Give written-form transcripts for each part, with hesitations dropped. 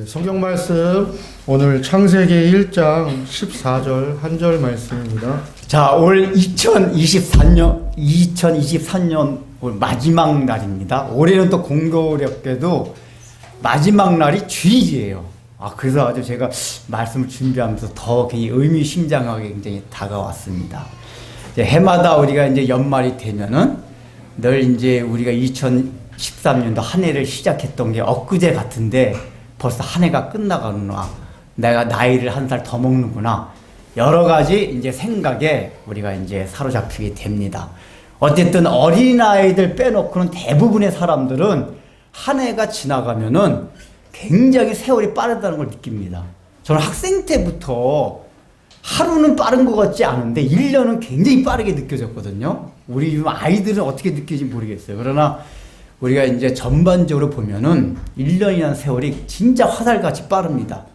성경 말씀 오늘 창세기 1장 14절 한 절 말씀입니다. 자, 올 2023년 올 마지막 날입니다. 올해는 또 공교롭게도 마지막 날이 주일이에요. 그래서 아주 제가 말씀을 준비하면서 더 굉장히 의미심장하게 굉장히 다가왔습니다. 이제 해마다 우리가 이제 연말이 되면은 늘 이제 우리가 2013년도 한 해를 시작했던 게 엊그제 같은데 벌써 한 해가 끝나가는구나. 내가 나이를 한 살 더 먹는구나. 여러 가지 이제 생각에 우리가 이제 사로잡히게 됩니다. 어쨌든 어린아이들 빼놓고는 대부분의 사람들은 한 해가 지나가면은 굉장히 세월이 빠르다는 걸 느낍니다. 저는 학생 때부터 하루는 빠른 것 같지 않은데 1년은 굉장히 빠르게 느껴졌거든요. 우리 요즘 아이들은 어떻게 느끼는지 모르겠어요. 그러나 우리가 이제 전반적으로 보면은 1년이라는 세월이 진짜 화살같이 빠릅니다.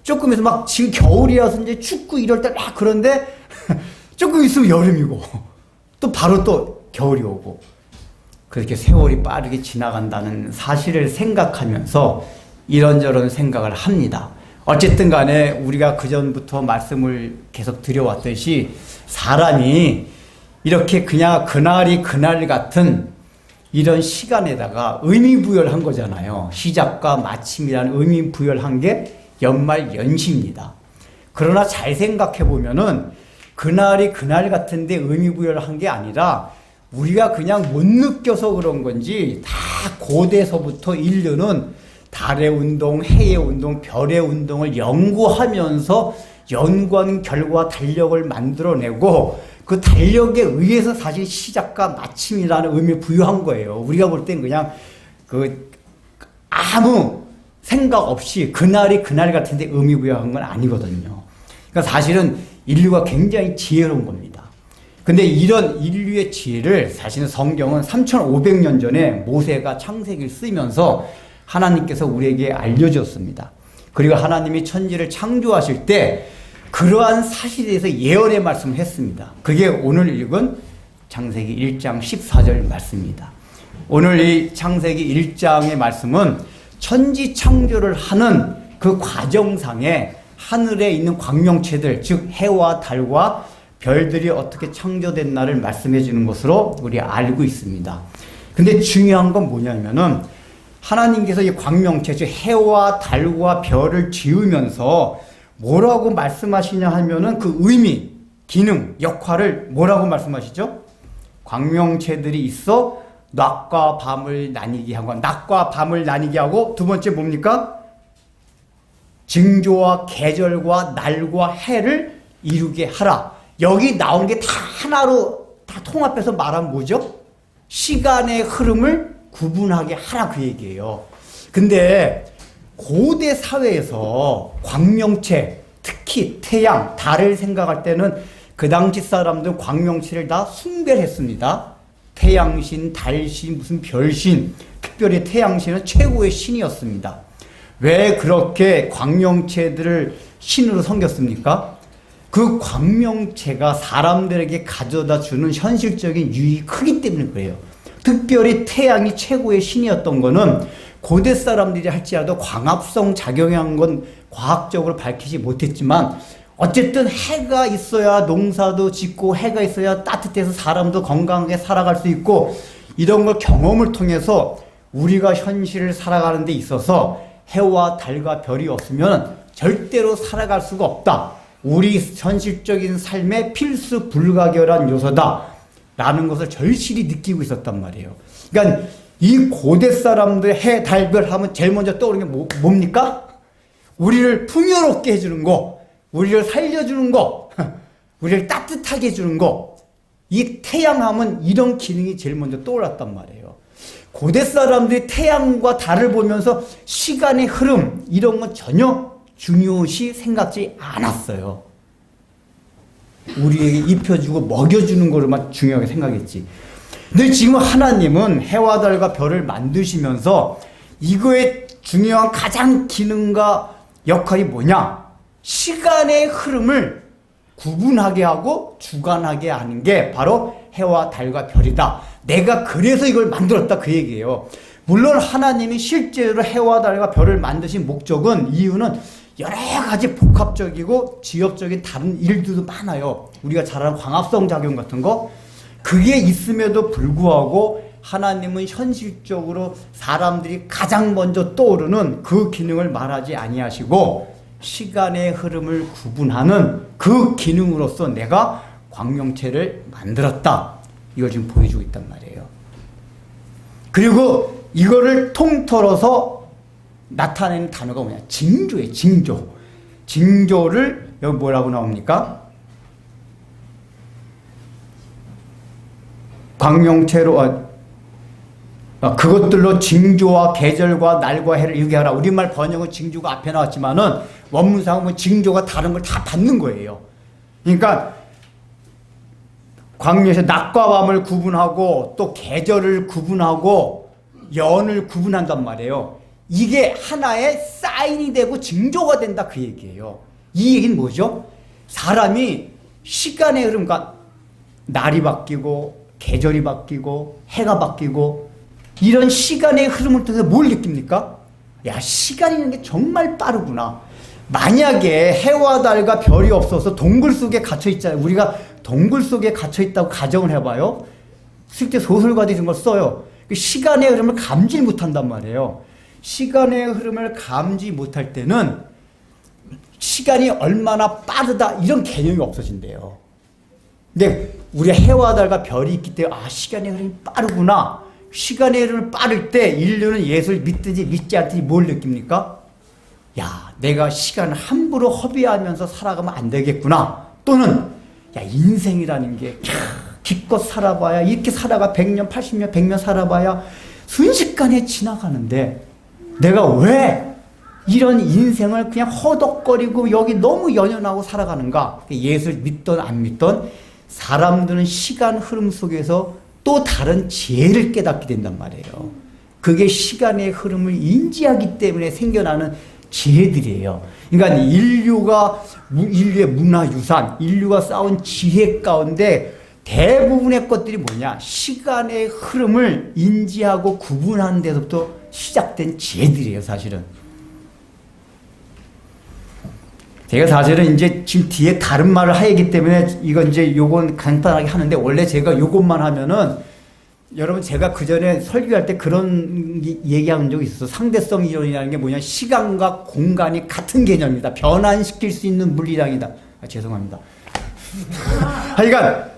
조금 있으면 막 지금 겨울이라서 이제 춥고 이럴 때 막 그런데 조금 있으면 여름이고 또 바로 또 겨울이 오고 그렇게 세월이 빠르게 지나간다는 사실을 생각하면서 이런저런 생각을 합니다. 어쨌든 간에 우리가 그전부터 말씀을 계속 드려왔듯이 사람이 이렇게 그냥 그날이 그날 같은 이런 시간에다가 의미부여를 한 거잖아요. 시작과 마침이라는 의미부여를 한 게 연말 연시입니다. 그러나 잘 생각해 보면은 그날이 그날 같은데 의미부여를 한 게 아니라 우리가 그냥 못 느껴서 그런 건지 다 고대서부터 인류는 달의 운동, 해의 운동, 별의 운동을 연구하면서 연구한 결과 달력을 만들어내고 그 달력에 의해서 사실 시작과 마침이라는 의미를 부여한 거예요. 우리가 볼 땐 그냥 아무 생각 없이 그날이 그날 같은데 의미 부여한 건 아니거든요. 그러니까 사실은 인류가 굉장히 지혜로운 겁니다. 근데 이런 인류의 지혜를 사실은 성경은 3,500년 전에 모세가 창세기를 쓰면서 하나님께서 우리에게 알려주었습니다. 그리고 하나님이 천지를 창조하실 때 그러한 사실에 대해서 예언의 말씀을 했습니다. 그게 오늘 읽은 창세기 1장 14절 말씀입니다. 오늘 이 창세기 1장의 말씀은 천지 창조를 하는 그 과정상에 하늘에 있는 광명체들, 즉 해와 달과 별들이 어떻게 창조됐나를 말씀해 주는 것으로 우리 알고 있습니다. 근데 중요한 건 뭐냐면은 하나님께서 이 광명체, 즉 해와 달과 별을 지으면서 뭐라고 말씀하시냐 하면은 그 의미, 기능, 역할을 뭐라고 말씀하시죠? 광명체들이 있어 낮과 밤을 나뉘게 하고, 낮과 밤을 나뉘게 하고, 두 번째 뭡니까? 징조와 계절과 날과 해를 이루게 하라. 여기 나온 게 다 하나로 다 통합해서 말하면 뭐죠? 시간의 흐름을 구분하게 하라 그 얘기예요. 근데 고대 사회에서 광명체, 특히 태양, 달을 생각할 때는 그 당시 사람들은 광명체를 다 숭배했습니다. 태양신, 달신, 무슨 별신, 특별히 태양신은 최고의 신이었습니다. 왜 그렇게 광명체들을 신으로 섬겼습니까? 그 광명체가 사람들에게 가져다 주는 현실적인 유익이 크기 때문에 그래요. 특별히 태양이 최고의 신이었던 거는 고대 사람들이 할지라도 광합성 작용한 건 과학적으로 밝히지 못했지만 어쨌든 해가 있어야 농사도 짓고 해가 있어야 따뜻해서 사람도 건강하게 살아갈 수 있고 이런 걸 경험을 통해서 우리가 현실을 살아가는 데 있어서 해와 달과 별이 없으면 절대로 살아갈 수가 없다. 우리 현실적인 삶의 필수 불가결한 요소다. 라는 것을 절실히 느끼고 있었단 말이에요. 그러니까 이 고대 사람들 해, 달, 별 하면 제일 먼저 떠오르는 게 뭡니까? 우리를 풍요롭게 해주는 거, 우리를 살려주는 거, 우리를 따뜻하게 해주는 거. 이 태양 하면 이런 기능이 제일 먼저 떠올랐단 말이에요. 고대 사람들이 태양과 달을 보면서 시간의 흐름 이런 건 전혀 중요시 생각지 않았어요. 우리에게 입혀주고 먹여주는 거로만 중요하게 생각했지. 근데 지금 하나님은 해와 달과 별을 만드시면서 이거의 중요한 가장 기능과 역할이 뭐냐? 시간의 흐름을 구분하게 하고 주관하게 하는 게 바로 해와 달과 별이다. 내가 그래서 이걸 만들었다 그 얘기예요. 물론 하나님이 실제로 해와 달과 별을 만드신 목적은, 이유는 여러 가지 복합적이고 지엽적인 다른 일들도 많아요. 우리가 잘 아는 광합성 작용 같은 거. 그게 있음에도 불구하고 하나님은 현실적으로 사람들이 가장 먼저 떠오르는 그 기능을 말하지 아니하시고 시간의 흐름을 구분하는 그 기능으로서 내가 광명체를 만들었다. 이걸 지금 보여주고 있단 말이에요. 그리고 이거를 통틀어서 나타내는 단어가 뭐냐? 징조예요. 징조. 징조를 여기 뭐라고 나옵니까? 광명체로 그것들로 징조와 계절과 날과 해를 이루게 하라. 우리말 번역은 징조가 앞에 나왔지만은 원문상은 뭐 징조가 다른 걸 다 받는 거예요. 그러니까 광명에서 낮과 밤을 구분하고 또 계절을 구분하고 연을 구분한단 말이에요. 이게 하나의 사인이 되고 징조가 된다 그 얘기예요. 이 얘기는 뭐죠? 사람이 시간의 흐름, 그러니까 날이 바뀌고 계절이 바뀌고 해가 바뀌고 이런 시간의 흐름을 통해서 뭘 느낍니까? 야, 시간이라는 게 정말 빠르구나. 만약에 해와 달과 별이 없어서 동굴 속에 갇혀 있잖아요. 우리가 동굴 속에 갇혀 있다고 가정을 해봐요. 실제 소설가들이 이런 걸 써요. 시간의 흐름을 감지 못한단 말이에요. 시간의 흐름을 감지 못할 때는 시간이 얼마나 빠르다 이런 개념이 없어진대요. 근데 우리가 해와 달과 별이 있기 때문에 시간의 흐름이 빠르구나. 시간의 흐름을 빠를 때 인류는 예수를 믿든지 믿지 않든지 뭘 느낍니까? 야, 내가 시간을 함부로 허비하면서 살아가면 안 되겠구나. 또는 야, 인생이라는 게 기껏 살아봐야 이렇게 살아가 100년, 80년, 100년 살아봐야 순식간에 지나가는데 내가 왜 이런 인생을 그냥 허덕거리고 여기 너무 연연하고 살아가는가? 예수를 믿던 안 믿던 사람들은 시간 흐름 속에서 또 다른 지혜를 깨닫게 된단 말이에요. 그게 시간의 흐름을 인지하기 때문에 생겨나는 지혜들이에요. 그러니까 인류의 문화유산, 인류가 쌓은 지혜 가운데 대부분의 것들이 뭐냐? 시간의 흐름을 인지하고 구분하는 데서부터 시작된 지혜들이에요, 사실은. 제가 사실은 이제 지금 뒤에 다른 말을 하기 때문에 이건 이제 요건 간단하게 하는데 원래 제가 요것만 하면은 여러분 제가 그 전에 설교할 때 그런 얘기한 적이 있었어요. 상대성 이론이라는 게 뭐냐? 시간과 공간이 같은 개념이다. 변환시킬 수 있는 물리량이다. 죄송합니다. 그러니까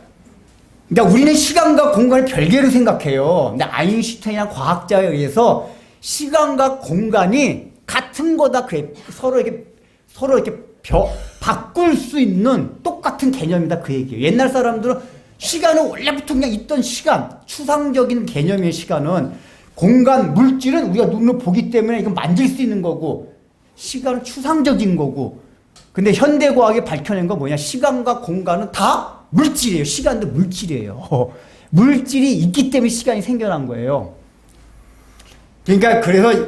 우리는 시간과 공간을 별개로 생각해요. 근데 아인슈타인이라는 과학자에 의해서 시간과 공간이 같은 거다. 그래. 서로 이렇게 바꿀 수 있는 똑같은 개념이다. 그 얘기예요. 옛날 사람들은 시간은 원래부터 그냥 있던 시간, 추상적인 개념의 시간은 공간, 물질은 우리가 눈으로 보기 때문에 이거 만질 수 있는 거고 시간은 추상적인 거고 근데 현대과학이 밝혀낸 건 뭐냐? 시간과 공간은 다 물질이에요. 시간도 물질이에요. 물질이 있기 때문에 시간이 생겨난 거예요. 그러니까 그래서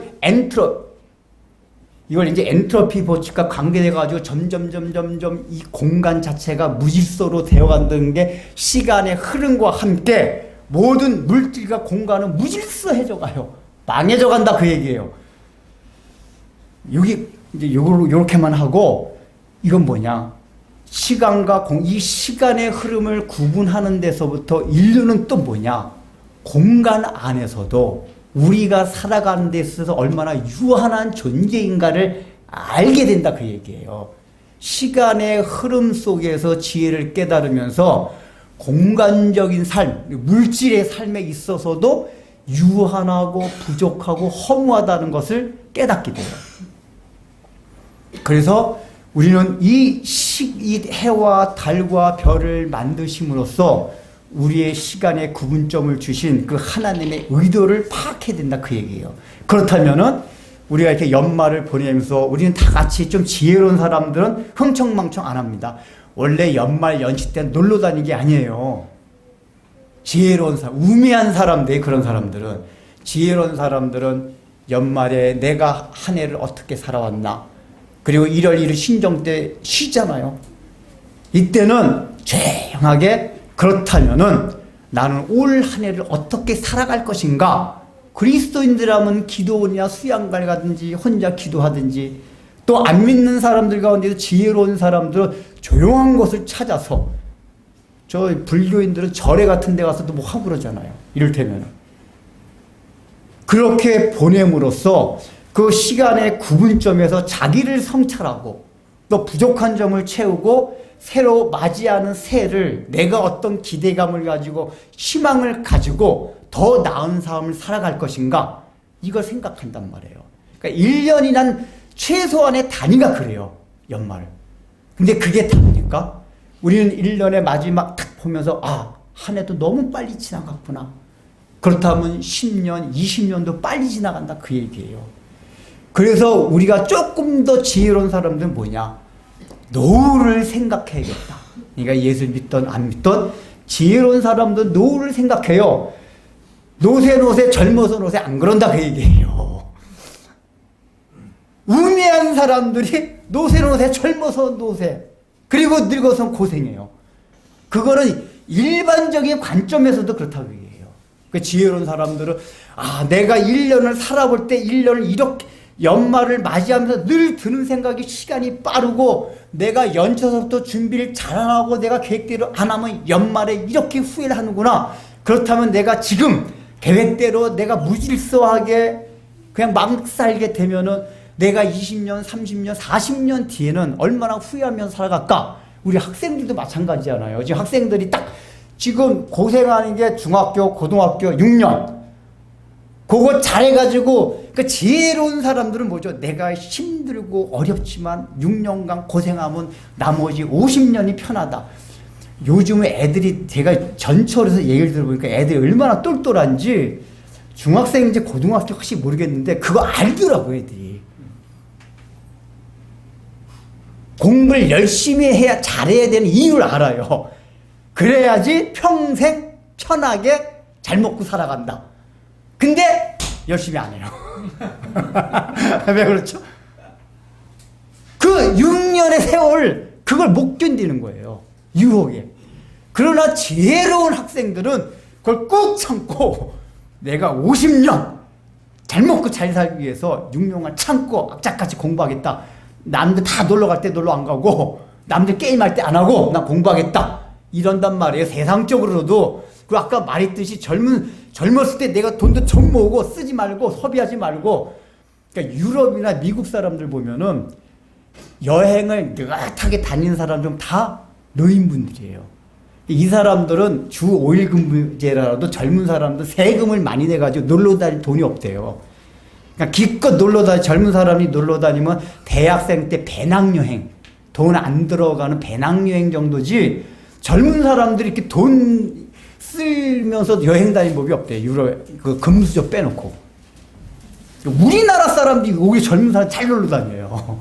이걸 이제 엔트로피 법칙과 관계돼가지고 점점 이 공간 자체가 무질서로 되어간다는 게 시간의 흐름과 함께 모든 물질과 공간은 무질서해져 가요. 망해져 간다 그 얘기예요. 여기 이제 요렇게만 하고 이건 뭐냐? 시간과 이 시간의 흐름을 구분하는 데서부터 인류는 또 뭐냐? 공간 안에서도 우리가 살아가는 데 있어서 얼마나 유한한 존재인가를 알게 된다 그 얘기예요. 시간의 흐름 속에서 지혜를 깨달으면서 공간적인 삶, 물질의 삶에 있어서도 유한하고 부족하고 허무하다는 것을 깨닫게 돼요. 그래서 우리는 이 해와 달과 별을 만드심으로써 우리의 시간에 구분점을 주신 그 하나님의 의도를 파악해야 된다 그 얘기예요. 그렇다면은 우리가 이렇게 연말을 보내면서 우리는 다 같이 좀 지혜로운 사람들은 흥청망청 안 합니다. 원래 연말 연시 때 놀러 다니는 게 아니에요. 지혜로운 사람, 우매한 사람들, 그런 사람들은 지혜로운 사람들은 연말에 내가 한 해를 어떻게 살아왔나, 그리고 1월 1일 신정 때 쉬잖아요. 이때는 조용하게 그렇다면은 나는 올 한 해를 어떻게 살아갈 것인가 그리스도인들하면 기도원이나 수양관 가든지 혼자 기도하든지 또 안 믿는 사람들 가운데도 지혜로운 사람들은 조용한 곳을 찾아서 저 불교인들은 절에 같은 데 가서도 뭐 하고 그러잖아요. 이를테면 그렇게 보냄으로써 그 시간의 구분점에서 자기를 성찰하고 또 부족한 점을 채우고 새로 맞이하는 새해를 내가 어떤 기대감을 가지고 희망을 가지고 더 나은 삶을 살아갈 것인가 이걸 생각한단 말이에요. 그러니까 1년이란 최소한의 단위가 그래요. 연말. 근데 그게 답니까? 우리는 1년의 마지막 딱 보면서 한 해도 너무 빨리 지나갔구나. 그렇다면 10년, 20년도 빨리 지나간다 그 얘기예요. 그래서 우리가 조금 더 지혜로운 사람들은 뭐냐? 노후를 생각해야겠다. 그러니까 예수 믿던 안 믿던 지혜로운 사람들은 노후를 생각해요. 노세 젊어서 노세 안 그런다 그 얘기예요. 우매한 사람들이 노세 젊어서 노세 그리고 늙어서 고생해요. 그거는 일반적인 관점에서도 그렇다고 얘기해요. 그 지혜로운 사람들은 내가 1년을 살아볼 때 1년을 이렇게 연말을 맞이하면서 늘 드는 생각이 시간이 빠르고 내가 연초서부터 준비를 잘 안 하고 내가 계획대로 안 하면 연말에 이렇게 후회를 하는구나. 그렇다면 내가 지금 계획대로 내가 무질서하게 그냥 막 살게 되면은 내가 20년, 30년, 40년 뒤에는 얼마나 후회하면서 살아갈까? 우리 학생들도 마찬가지잖아요. 지금 학생들이 딱 지금 고생하는 게 중학교, 고등학교 6년. 그거 잘해가지고 그 지혜로운 사람들은 뭐죠? 내가 힘들고 어렵지만 6년간 고생하면 나머지 50년이 편하다. 요즘 애들이 제가 전철에서 얘기를 들어보니까 애들이 얼마나 똘똘한지 중학생인지 고등학교 혹시 모르겠는데 그거 알더라고 애들이. 공부를 열심히 해야 잘해야 되는 이유를 알아요. 그래야지 평생 편하게 잘 먹고 살아간다. 근데 열심히 안 해요. 왜 그렇죠? 그 6년의 세월 그걸 못 견디는 거예요. 유혹에. 그러나 지혜로운 학생들은 그걸 꾹 참고 내가 50년 잘 먹고 잘 살기 위해서 6년간 참고 악착같이 공부하겠다. 남들 다 놀러 갈 때 놀러 안 가고 남들 게임할 때 안 하고 나 공부하겠다. 이런단 말이에요. 세상적으로도. 그 아까 말했듯이 젊었을 때 내가 돈도 좀 모으고 쓰지 말고 소비하지 말고. 그러니까 유럽이나 미국 사람들 보면은 여행을 느긋하게 다니는 사람들은 다 노인분들이에요. 이 사람들은 주 5일 근무제라도 젊은 사람들 세금을 많이 내가지고 놀러 다닐 돈이 없대요. 그러니까 기껏 놀러 다니 젊은 사람이 놀러 다니면 대학생 때 배낭여행 돈 안 들어가는 배낭여행 정도지 젊은 사람들이 이렇게 돈 쓰면서 여행 다니는 법이 없대요. 유럽 그 금수저 빼놓고. 우리나라 사람들이 오기 젊은 사람 잘 놀러 다녀요.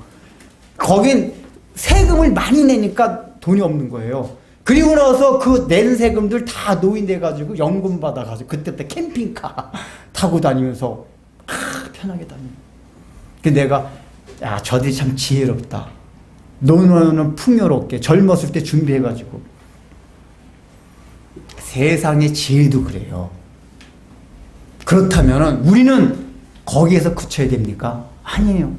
거긴 세금을 많이 내니까 돈이 없는 거예요. 그리고 나서 그 낸 세금들 다 노인돼가지고 연금 받아가지고 그때부터 캠핑카 타고 다니면서 편하게 다니는. 근데 내가 저들이 참 지혜롭다. 노년은 풍요롭게 젊었을 때 준비해가지고. 세상의 지혜도 그래요. 그렇다면 우리는 거기에서 그쳐야 됩니까? 아니에요.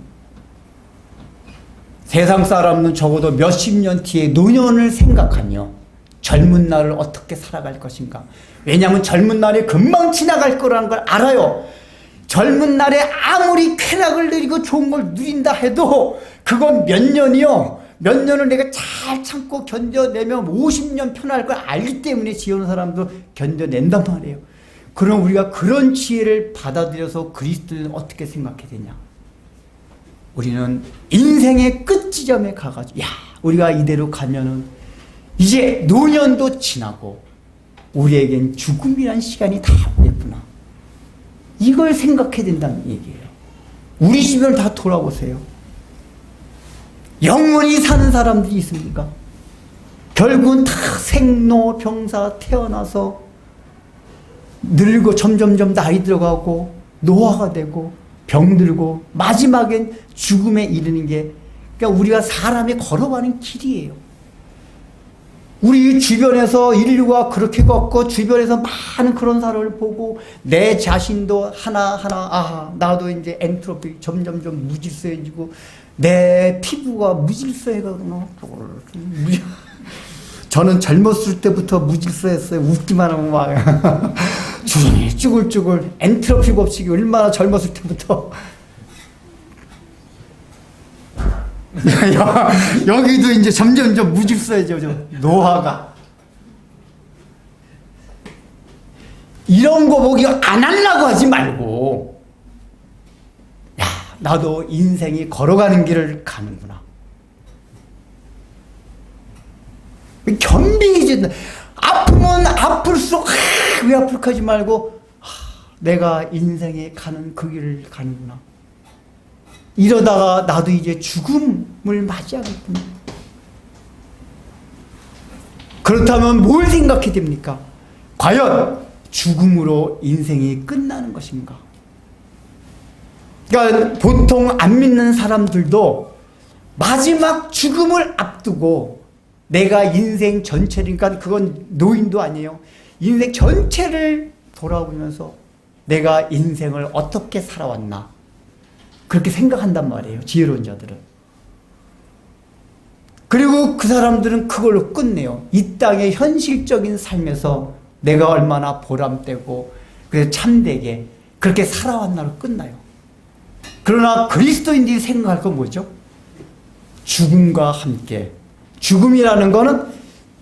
세상 사람은 적어도 몇십 년 뒤에 노년을 생각하며 젊은 날을 어떻게 살아갈 것인가. 왜냐하면 젊은 날이 금방 지나갈 거라는 걸 알아요. 젊은 날에 아무리 쾌락을 누리고 좋은 걸 누린다 해도 그건 몇 년이요. 몇 년을 내가 잘 참고 견뎌내면 50년 편할 걸 알기 때문에 지혜로운 사람도 견뎌낸단 말이에요. 그럼 우리가 그런 지혜를 받아들여서 그리스도는 어떻게 생각해야 되냐. 우리는 인생의 끝 지점에 가가지고 우리가 이대로 가면은 이제 노년도 지나고 우리에겐 죽음이란 시간이 다 오겠구나. 이걸 생각해야 된다는 얘기예요. 우리 주변을 다 돌아보세요. 영원히 사는 사람들이 있습니까? 결국은 다 생로병사 태어나서 늙고 점점점 나이 들어가고 노화가 되고 병들고 마지막엔 죽음에 이르는 게 그러니까 우리가 사람이 걸어가는 길이에요. 우리 주변에서 인류가 그렇게 걷고 주변에서 많은 그런 사람을 보고 내 자신도 하나하나 나도 이제 엔트로피 점점점 무질서해지고 내 피부가 무질서해가구나. 저는 젊었을 때부터 무질서했어요. 웃기만 하면 막 쭈글쭈글 엔트로피 법칙이 얼마나 젊었을 때부터 여기도 이제 점점점 무질서해져. 노화가 이런 거 보기 안 하려고 하지 말고 야 나도 인생이 걸어가는 길을 가는구나. 겸비해진다. 아프면 아플수록 왜 아플까 하지 말고 내가 인생에 가는 그 길을 가는구나. 이러다가 나도 이제 죽음을 맞이하겠구나. 그렇다면 뭘 생각해야 됩니까? 과연 죽음으로 인생이 끝나는 것인가? 그러니까 보통 안 믿는 사람들도 마지막 죽음을 앞두고 내가 인생 전체를, 그러니까 그건 노인도 아니에요. 인생 전체를 돌아보면서 내가 인생을 어떻게 살아왔나 그렇게 생각한단 말이에요. 지혜로운 자들은. 그리고 그 사람들은 그걸로 끝내요. 이 땅의 현실적인 삶에서 내가 얼마나 보람되고 그래서 참되게 그렇게 살아왔나로 끝나요. 그러나 그리스도인들이 생각할 건 뭐죠? 죽음과 함께. 죽음이라는 거는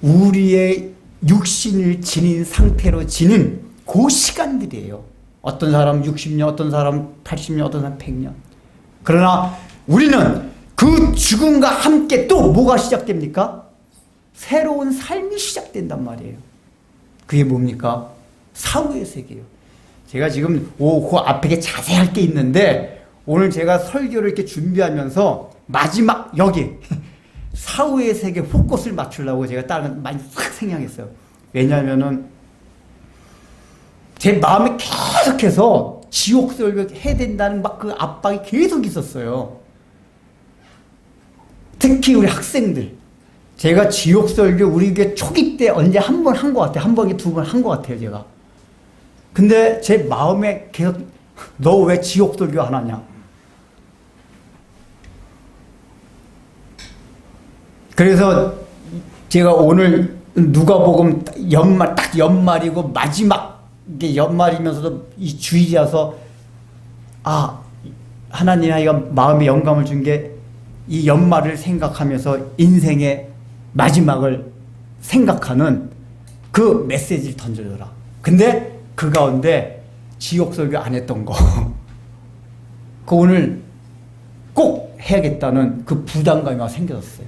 우리의 육신을 지닌 상태로 지닌 그 시간들이에요. 어떤 사람 60년, 어떤 사람 80년, 어떤 사람 100년. 그러나 우리는 그 죽음과 함께 또 뭐가 시작됩니까? 새로운 삶이 시작된단 말이에요. 그게 뭡니까? 사후의 세계예요. 제가 지금 그 앞에 자세할 게 있는데 오늘 제가 설교를 이렇게 준비하면서 마지막 여기 사후의 세계 포커스를 맞추려고 제가 다른 많이 확 생각했어요. 왜냐하면은 제 마음에 계속해서 지옥 설교 해야 된다는 막 그 압박이 계속 있었어요. 특히 우리 학생들. 제가 지옥 설교 우리 교회 초기 때 언제 한 번 한 것 같아요. 한 번에 두 번 한 것 같아요, 제가. 근데 제 마음에 계속 너 왜 지옥 설교 안 하냐? 그래서 제가 오늘 누가복음 연말 딱 연말이고 마지막 이게 연말이면서도 이 주일이라서 하나님 아이가 마음에 영감을 준 게 이 연말을 생각하면서 인생의 마지막을 생각하는 그 메시지를 던져줘라. 근데 그 가운데 지옥 설교 안 했던 거 그 오늘 꼭 해야겠다는 그 부담감이 막 생겨졌어요.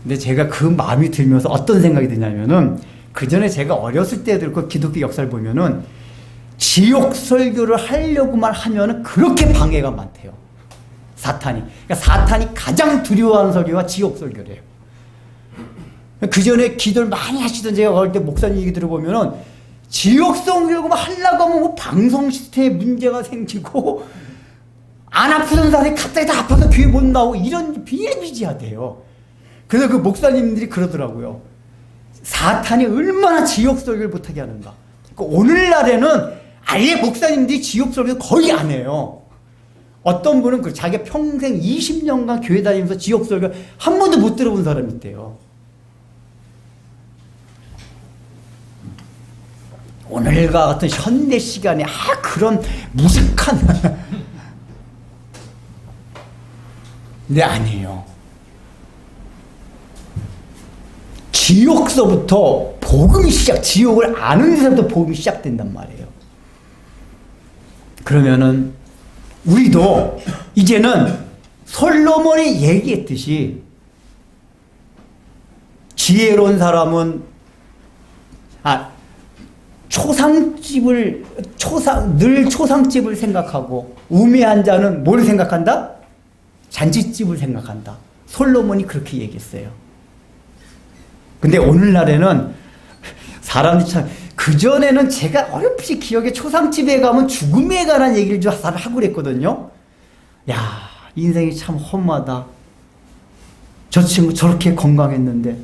근데 제가 그 마음이 들면서 어떤 생각이 드냐면은 그 전에 제가 어렸을 때 그 기독교 역사를 보면은 지옥 설교를 하려고만 하면은 그렇게 방해가 많대요. 사탄이. 그러니까 사탄이 가장 두려워하는 설교가 지옥 설교래요. 그 전에 기도를 많이 하시던 제가 어릴 때 목사님 얘기 들어보면은 지옥 설교만 하려고 하면 뭐 방송 시스템에 문제가 생기고 안 아프던 사람이 갑자기 다 아파서 교회 못 나오고 이런 비일비재하대요. 그래서 그 목사님들이 그러더라고요. 사탄이 얼마나 지옥 설교를 못하게 하는가. 그러니까 오늘날에는 아예 목사님들이 지옥 설교 거의 안 해요. 어떤 분은 자기가 평생 20년간 교회 다니면서 지옥 설교 한 번도 못 들어본 사람이 있대요. 오늘과 같은 현대 시간에 그런 무식한 네, 아니에요. 지옥서부터 복음이 지옥을 아는 데서부터 복음이 시작된단 말이에요. 그러면은 우리도 이제는 솔로몬이 얘기했듯이 지혜로운 사람은 늘 초상집을 생각하고 우매한 자는 뭘 생각한다? 잔치집을 생각한다. 솔로몬이 그렇게 얘기했어요. 근데 오늘날에는 사람들이 참, 그전에는 제가 어렴풋이 기억에 초상집에 가면 죽음에 관한 얘기를 좀 하고 그랬거든요. 야, 인생이 참 험하다. 저 친구 저렇게 건강했는데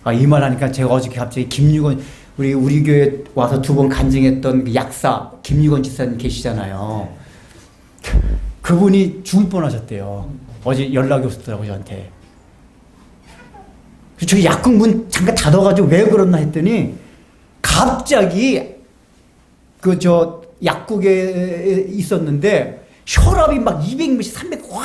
아, 이 말 하니까 제가 어저께 갑자기 김유건, 우리 교회 와서 2번 간증했던 그 약사, 김유건 집사님 계시잖아요. 그분이 죽을 뻔 하셨대요. 어제 연락이 오셨더라고요, 저한테. 저 약국 문 잠깐 닫아가지고 왜 그러나 했더니 갑자기 약국에 있었는데 혈압이 막 200몇씩 300 확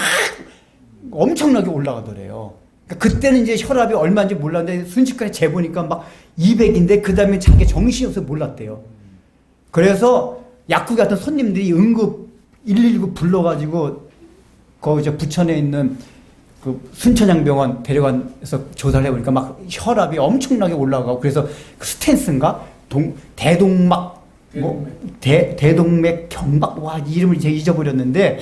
엄청나게 올라가더래요. 그러니까 그때는 이제 혈압이 얼마인지 몰랐는데 순식간에 재보니까 막 200인데 그 다음에 자기 정신이 없어서 몰랐대요. 그래서 약국 같은 손님들이 응급 119 불러가지고 거기 부천에 있는 그 순천향병원 데려가서 조사를 해보니까 막 혈압이 엄청나게 올라가고 그래서 그 스탠스인가 대동막 대동맥 경박 와 이름을 제가 잊어버렸는데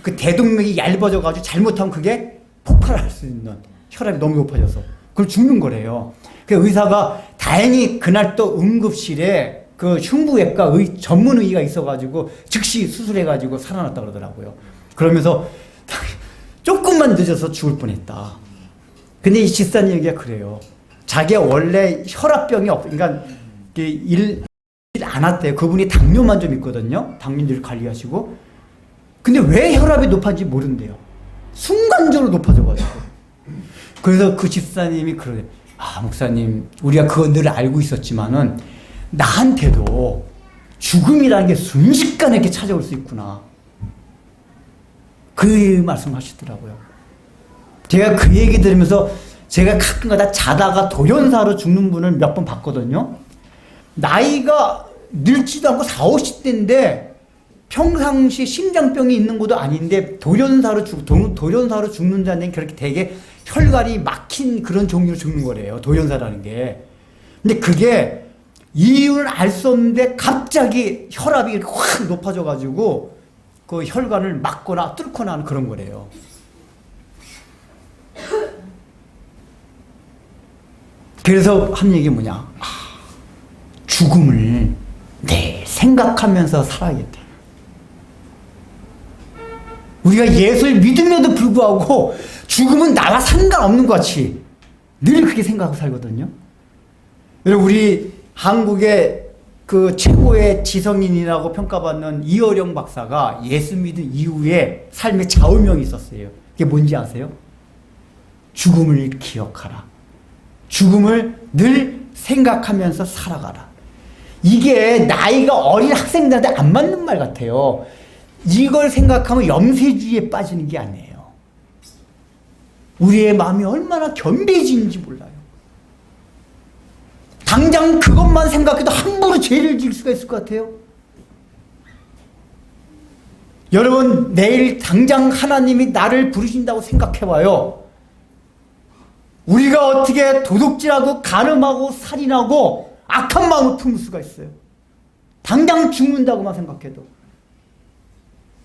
그 대동맥이 얇아져가지고 잘못하면 그게 폭발할 수 있는 혈압이 너무 높아져서 그걸 죽는 거래요. 그 의사가 다행히 그날 또 응급실에 그 흉부외과 전문 의의가 있어가지고 즉시 수술해가지고 살아났다 그러더라고요. 그러면서 조금만 늦어서 죽을 뻔했다. 근데 이 집사님 얘기가 그래요. 자기가 원래 혈압병이 그러니까 일 안 왔대요. 그분이 당뇨만 좀 있거든요. 당뇨를 관리하시고. 근데 왜 혈압이 높아진지 모른대요. 순간적으로 높아져가지고. 그래서 그 집사님이 그러래요. 아, 목사님, 우리가 그건 늘 알고 있었지만은 나한테도 죽음이라는 게 순식간에 이렇게 찾아올 수 있구나. 그 말씀 하시더라고요. 제가 그 얘기 들으면서 제가 가끔가다 자다가 돌연사로 죽는 분을 몇 번 봤거든요. 나이가 늙지도 않고 40, 50대인데 평상시 심장병이 있는 것도 아닌데 돌연사로 죽는 자는 그렇게 되게 혈관이 막힌 그런 종류로 죽는 거래요. 돌연사라는 게. 근데 그게 이유는 알 수 없는데 갑자기 혈압이 이렇게 확 높아져가지고 그 혈관을 막거나 뚫거나 하는 그런 거래요. 그래서 한 얘기 뭐냐. 죽음을 생각하면서 살아야겠다. 우리가 예수를 믿음에도 불구하고 죽음은 나와 상관없는 것 같이 늘 그렇게 생각하고 살거든요. 우리 한국의 그 최고의 지성인이라고 평가받는 이어령 박사가 예수 믿은 이후에 삶의 좌우명이 있었어요. 그게 뭔지 아세요? 죽음을 기억하라. 죽음을 늘 생각하면서 살아가라. 이게 나이가 어린 학생들한테 안 맞는 말 같아요. 이걸 생각하면 염세주의에 빠지는 게 아니에요. 우리의 마음이 얼마나 겸비해지는지 몰라요. 당장 그것만 생각해도 함부로 죄를 지을 수가 있을 것 같아요. 여러분, 내일 당장 하나님이 나를 부르신다고 생각해봐요. 우리가 어떻게 도둑질하고 간음하고 살인하고 악한 마음을 품을 수가 있어요. 당장 죽는다고만 생각해도.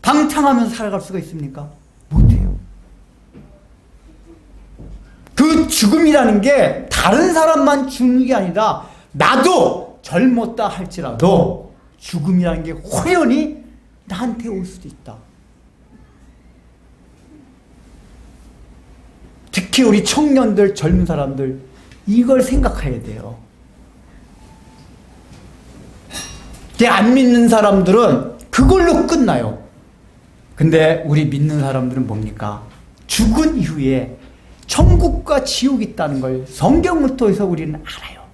방탕하면서 살아갈 수가 있습니까? 못해요. 그 죽음이라는 게 다른 사람만 죽는 게 아니라 나도 젊었다 할지라도 죽음이라는 게 호연히 나한테 올 수도 있다. 특히 우리 청년들, 젊은 사람들 이걸 생각해야 돼요. 안 믿는 사람들은 그걸로 끝나요. 근데 우리 믿는 사람들은 뭡니까? 죽은 이후에 천국과 지옥이 있다는 걸 성경을 통해서 우리는 알아요.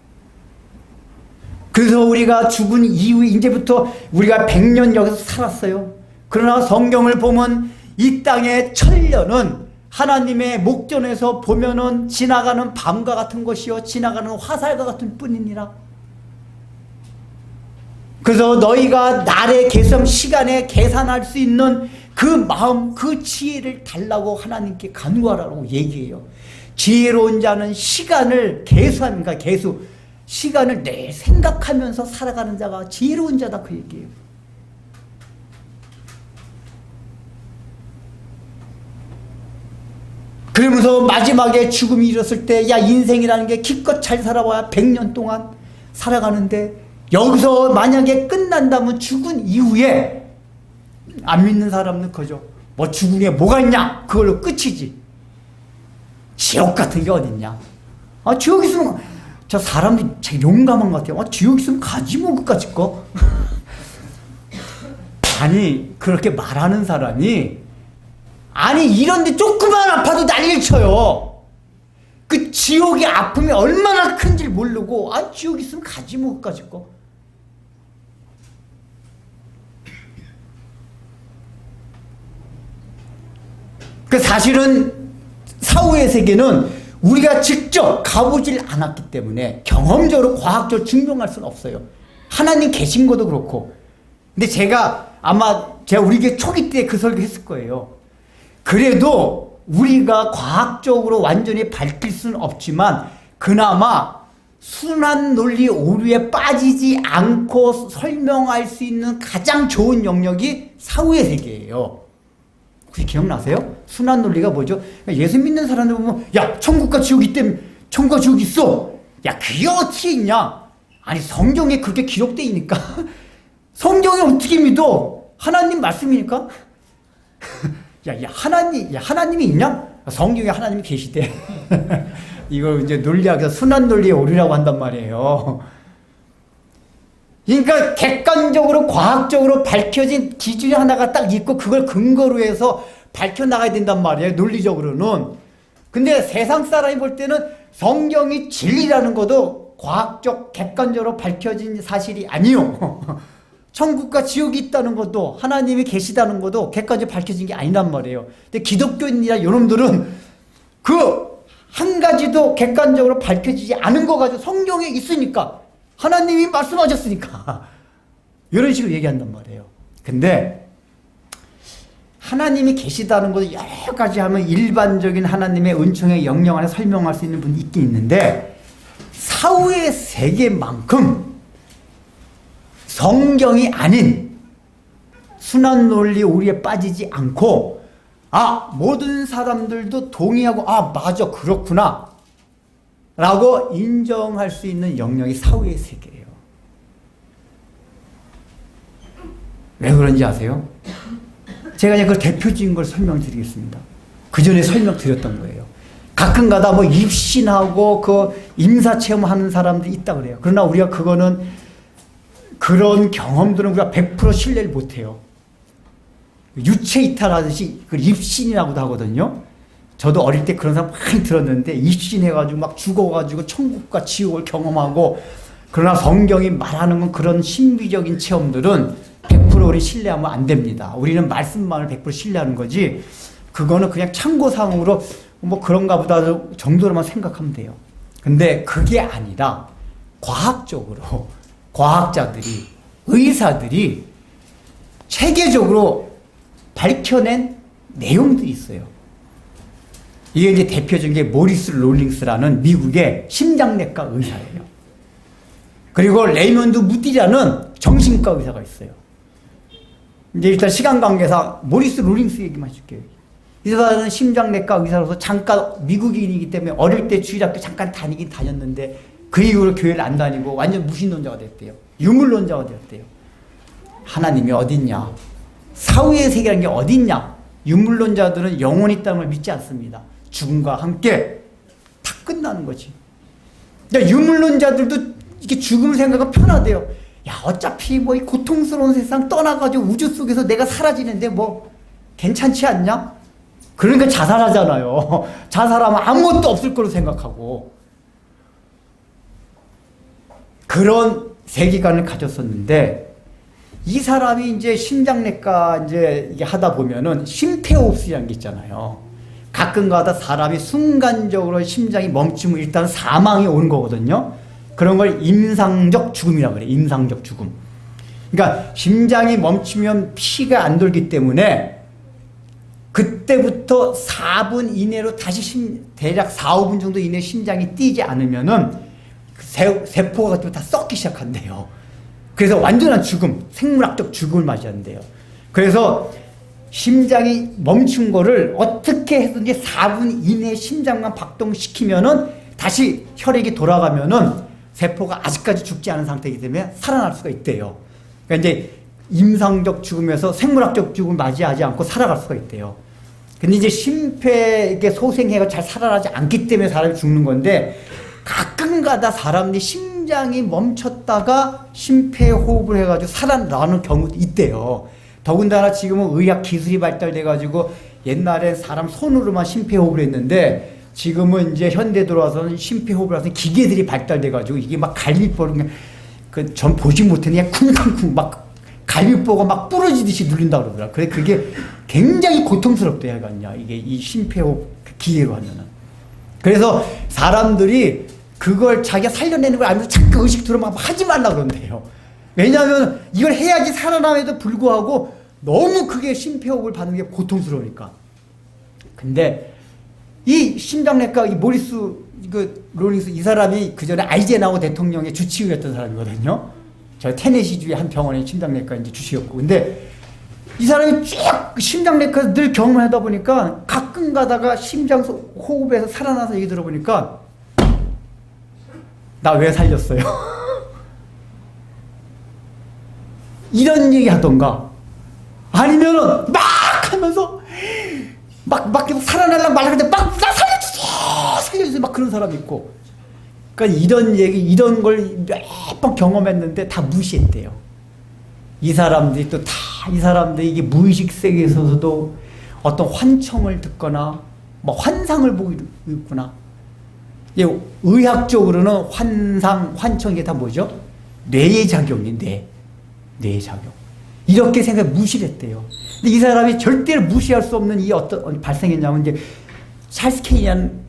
그래서 우리가 죽은 이후에 이제부터 우리가 100년 여기서 살았어요. 그러나 성경을 보면 이 땅의 천년은 하나님의 목전에서 보면은 지나가는 밤과 같은 것이요 지나가는 화살과 같은 뿐이니라. 그래서 너희가 날의 계산 시간에 계산할 수 있는 그 마음, 그 지혜를 달라고 하나님께 간구하라고 얘기해요. 지혜로운 자는 시간을 계수합니까? 시간을 내 생각하면서 살아가는 자가 지혜로운 자다 그 얘기예요. 그러면서 마지막에 죽음이 이뤘을 때 야 인생이라는 게 기껏 잘 살아봐야 100년 동안 살아가는데 여기서 만약에 끝난다면 죽은 이후에 안 믿는 사람은 그죠. 뭐 죽음에 뭐가 있냐? 그걸로 끝이지. 지옥 같은 게 어딨냐? 지옥 있으면 저 사람들이 되게 용감한 것 같아요. 지옥 있으면 가지 뭐 그까짓 거. 아니 그렇게 말하는 사람이 아니 이런데 조그만 아파도 난리를 쳐요. 그 지옥의 아픔이 얼마나 큰지 모르고 지옥 있으면 가지 뭐 그까짓 거. 그 사실은 사후의 세계는 우리가 직접 가보질 않았기 때문에 경험적으로 과학적으로 증명할 수는 없어요. 하나님 계신 것도 그렇고. 근데 제가 우리 교회 초기 때 그 설교 했을 거예요. 그래도 우리가 과학적으로 완전히 밝힐 수는 없지만 그나마 순환 논리 오류에 빠지지 않고 설명할 수 있는 가장 좋은 영역이 사후의 세계예요. 혹시 기억나세요? 순환 논리가 뭐죠? 예수 믿는 사람들 보면 야 천국과 지옥 있다며 천국과 지옥 있어. 야 그게 어떻게 있냐? 아니 성경에 그렇게 기록돼 있니까 성경이 어떻게 믿어? 하나님 말씀이니까? 하나님이 있냐? 성경에 하나님이 계시대. 이걸 이제 논리학에서 순환 논리의 오류라고 한단 말이에요. 그러니까 객관적으로 과학적으로 밝혀진 기준이 하나가 딱 있고 그걸 근거로 해서 밝혀나가야 된단 말이에요. 논리적으로는. 근데 세상 사람이 볼 때는 성경이 진리라는 것도 과학적 객관적으로 밝혀진 사실이 아니요. 천국과 지옥이 있다는 것도 하나님이 계시다는 것도 객관적으로 밝혀진 게 아니란 말이에요. 근데 기독교인이나 이놈들은 그 한 가지도 객관적으로 밝혀지지 않은 거 가지고 성경에 있으니까 하나님이 말씀하셨으니까 이런 식으로 얘기한단 말이에요. 근데 하나님이 계시다는 것을 여러 가지 하면 일반적인 하나님의 은총의 영역 안에 설명할 수 있는 분이 있긴 있는데 사후의 세계만큼 성경이 아닌 순환 논리 오류에 빠지지 않고 모든 사람들도 동의하고 맞아 그렇구나 라고 인정할 수 있는 영역이 사후의 세계예요. 왜 그런지 아세요? 제가 이제 그 대표적인 걸 설명드리겠습니다. 그 전에 설명드렸던 거예요. 가끔가다 뭐 입신하고 그 임사체험하는 사람들이 있다 그래요. 그러나 우리가 그런 경험들은 우리가 100% 신뢰를 못해요. 유체 이탈하듯이 그 입신이라고도 하거든요. 저도 어릴 때 그런 사람 많이 들었는데 입신해가지고 막 죽어가지고 천국과 지옥을 경험하고 그러나 성경이 말하는 건 그런 신비적인 체험들은 100% 우리 신뢰하면 안 됩니다. 우리는 말씀만을 100% 신뢰하는 거지 그거는 그냥 참고사항으로 뭐 그런가 보다 정도로만 생각하면 돼요. 근데 그게 아니라 과학적으로 과학자들이 의사들이 체계적으로 밝혀낸 내용들이 있어요. 이게 이제 대표적인 게 모리스 롤링스라는 미국의 심장내과 의사예요. 그리고 레이먼드 무디라는 정신과 의사가 있어요. 이제 일단 시간 관계상 모리스 롤링스 얘기만 해줄게요. 이 사람은 심장내과 의사로서 잠깐 미국인이기 때문에 어릴 때 주일학교 잠깐 다니긴 다녔는데 그 이후로 교회를 안 다니고 완전 무신론자가 됐대요. 유물론자가 되었대요. 하나님이 어딨냐? 사후의 세계라는 게 어딨냐? 유물론자들은 영혼이 있다는 걸 믿지 않습니다. 죽음과 함께 다 끝나는 거지. 그러니까 유물론자들도 이렇게 죽음을 생각하면 편하대요. 야 어차피 뭐 이 고통스러운 세상 떠나가지고 우주 속에서 내가 사라지는데 뭐 괜찮지 않냐? 그러니까 자살하잖아요. 자살하면 아무것도 없을 거로 생각하고 그런 세계관을 가졌었는데 이 사람이 이제 심장내과 이제 이게 하다 보면은 심폐호흡이라는 게 있잖아요. 가끔가다 사람이 순간적으로 심장이 멈추면 일단 사망이 오는 거거든요. 그런 걸 임상적 죽음이라고 그래요. 임상적 죽음. 그러니까 심장이 멈추면 피가 안 돌기 때문에 그때부터 4분 이내로 다시 대략 4, 5분 정도 이내 심장이 뛰지 않으면은 세포가 다 썩기 시작한대요. 그래서 완전한 죽음, 생물학적 죽음을 맞이한대요. 그래서 심장이 멈춘 거를 어떻게 해서든지 4분 이내에 심장만 박동시키면은 다시 혈액이 돌아가면은 세포가 아직까지 죽지 않은 상태이기 때문에 살아날 수가 있대요. 그러니까 이제 임상적 죽음에서 생물학적 죽음을 맞이하지 않고 살아갈 수가 있대요. 근데 이제 심폐에 소생해가 잘 살아나지 않기 때문에 사람이 죽는 건데 가끔가다 사람들이 심장이 멈췄다가 심폐호흡을 해가지고 살아나는 경우도 있대요. 더군다나 지금은 의학 기술이 발달돼가지고 옛날에 사람 손으로만 심폐호흡을 했는데 지금은 이제 현대 들어와서는 심폐호흡을 하는 기계들이 발달돼가지고 이게 막 갈비뼈를 전 보지 못했는데 쿵쿵쿵 막 갈비뼈가 막 부러지듯이 눌린다 그러더라고요. 그래 그게 굉장히 고통스럽대요. 하여간요. 이게 이 심폐호흡 기계로 하면은. 그래서 사람들이 그걸 자기가 살려내는 걸 알면서 자꾸 의식 들어만 하지 말라 그런대요. 왜냐하면 이걸 해야지 살아남에도 불구하고 너무 그게 심폐호흡을 받는 게 고통스러우니까. 근데 이 심장내과 이 모리스 로링스 이 사람이 그 전에 아이젠하워 대통령의 주치의였던 사람이거든요. 저 테네시주의 한 병원의 심장내과 이제 주치의였고. 근데 이 사람이 쭉 심장내과 늘 경험을 하다 보니까 가끔 가다가 심장 호흡에서 살아나서 얘기 들어보니까 나 왜 살렸어요? 이런 얘기 하던가 아니면은 막 하면서 막 계속 살아나려고 말하는데 막 나 살려주세요 막 그런 사람이 있고. 그러니까 이런 얘기 이런 걸 몇 번 경험했는데 다 무시했대요. 이 사람들이 또 다 이 사람들이 이게 무의식 세계에서도 어떤 환청을 듣거나 뭐 환상을 보고 있구나. 의학적으로는 환상, 환청 이게 다 뭐죠? 뇌의 작용인데 뇌의 작용. 이렇게 생각해 무시를 했대요. 근데 이 사람이 절대로 무시할 수 없는 이 어떤 발생했냐면 이제 찰스 케이라는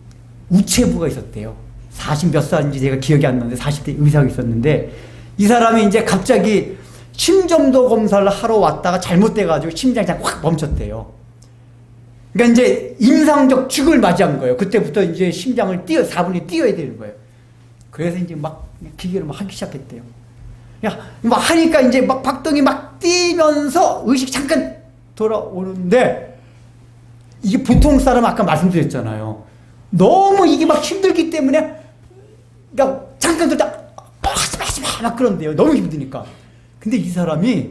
우체부가 있었대요. 40 몇 살인지 제가 기억이 안 나는데 40대 의사가 있었는데 이 사람이 이제 갑자기 심전도 검사를 하러 왔다가 잘못돼가지고 심장이 확 멈췄대요. 그러니까 이제 임상적 죽음을 맞이한 거예요. 그때부터 이제 심장을 4분이 뛰어야 되는 거예요. 그래서 이제 막 기계를 막 하기 시작했대요. 야, 막 하니까 이제 막 박동이 막 뛰면서 의식 잠깐 돌아오는데 이게 보통 사람 아까 말씀드렸잖아요. 너무 이게 막 힘들기 때문에 그러니까 잠깐 돌다 하지 마 막 그런데요. 너무 힘드니까. 근데 이 사람이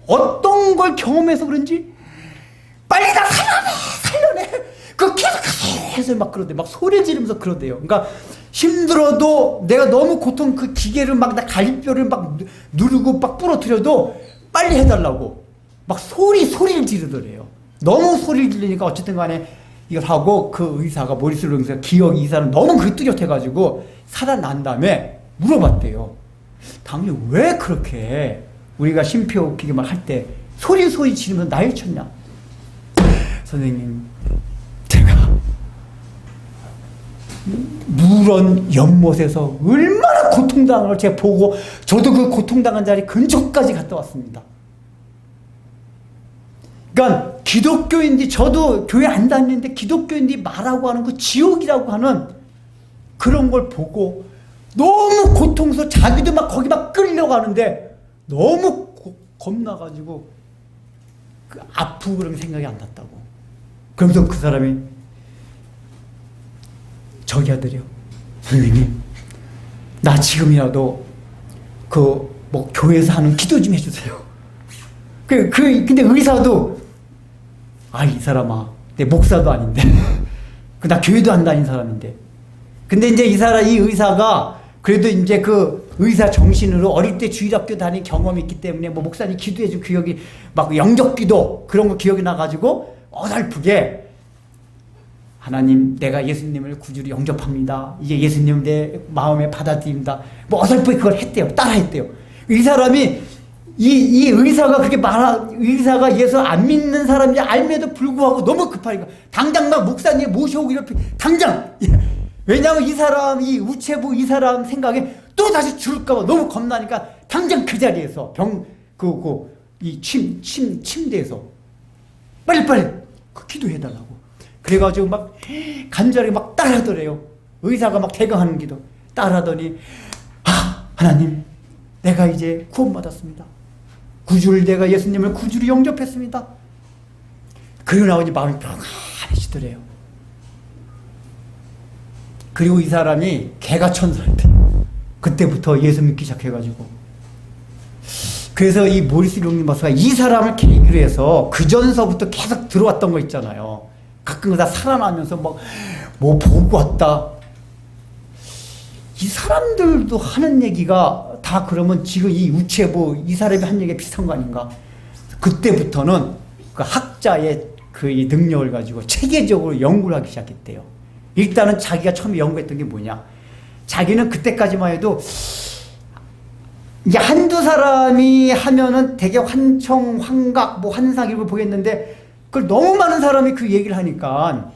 어떤 걸 경험해서 그런지 빨리 나 살려내 그 계속 막 그러대. 막 소리 지르면서 그러대요. 그러니까 힘들어도 내가 너무 고통 그 기계를 막 나 갈비뼈를 막 누르고 막 부러뜨려도 빨리 해달라고 막 소리를 지르더래요. 너무 소리를 지르니까 어쨌든 간에 이걸 하고 그 의사가 모리스 로링스가 기억이 이 사람 너무 그 뚜렷해가지고 살아난 다음에 물어봤대요. 당연히 왜 그렇게 우리가 심폐호흡 기계 막 할 때 소리 지르면서 나를 쳤냐? 선생님, 제가 누런 연못에서 얼마나 고통당한 걸 제가 보고 저도 그 고통당한 자리 근처까지 갔다 왔습니다. 그러니까 기독교인들이 저도 교회 안 다니는데 기독교인들이 말하고 하는 그 지옥이라고 하는 그런 걸 보고 너무 고통스러워 자기도 막 거기 막 끌려가는데 너무 겁나가지고 그 아프고 그런 생각이 안 났다고. 그러면서 그 사람이 저기 하더래요. 선생님, 나 지금이라도 뭐 교회에서 하는 기도 좀 해주세요. 근데 의사도 이 사람아, 내 목사도 아닌데, 나 교회도 안 다닌 사람인데. 근데 이제 이 의사가 그래도 이제 그 의사 정신으로 어릴 때 주일학교 다닌 경험이 있기 때문에 뭐 목사님 기도해준 기억이 막 영적 기도 그런 거 기억이 나가지고 어설프게 하나님, 내가 예수님을 구주로 영접합니다. 이제 예수님 내 마음에 받아들입니다. 뭐 어설프게 그걸 했대요. 따라했대요. 이 사람이 이 의사가 그렇게 의사가 예수 안 믿는 사람인지 알면도 불구하고 너무 급하니까 당장 막 목사님 모셔오고 이렇게 당장. 왜냐하면 이 우체부 이 사람 생각에 또 다시 죽을까봐 너무 겁나니까 당장 그 자리에서 침대에서 빨리 기도해달라고. 그래가지고 막 간절히 막 따라하더래요. 의사가 막 대강하는 기도 따라하더니 하나님, 내가 이제 구원받았습니다. 내가 예수님을 구주로 영접했습니다. 그리고 나오니 마음이 평안해지더래요. 그리고 이 사람이 개가 천사였대. 그때부터 예수 믿기 시작해가지고. 그래서 이 모리스 로링스 박사가 이 사람을 계기로 해서 그 전서부터 계속 들어왔던 거 있잖아요. 가끔 다 살아나면서 뭐 보고 왔다. 이 사람들도 하는 얘기가 다 그러면 지금 이 우체부 이 사람이 한 얘기가 비슷한 거 아닌가? 그때부터는 그 학자의 그 이 능력을 가지고 체계적으로 연구를 하기 시작했대요. 일단은 자기가 처음에 연구했던 게 뭐냐? 자기는 그때까지만 해도 이제 한두 사람이 하면은 되게 환청, 환각, 뭐 환상 이런 걸 보겠는데 그걸 너무 많은 사람이 그 얘기를 하니까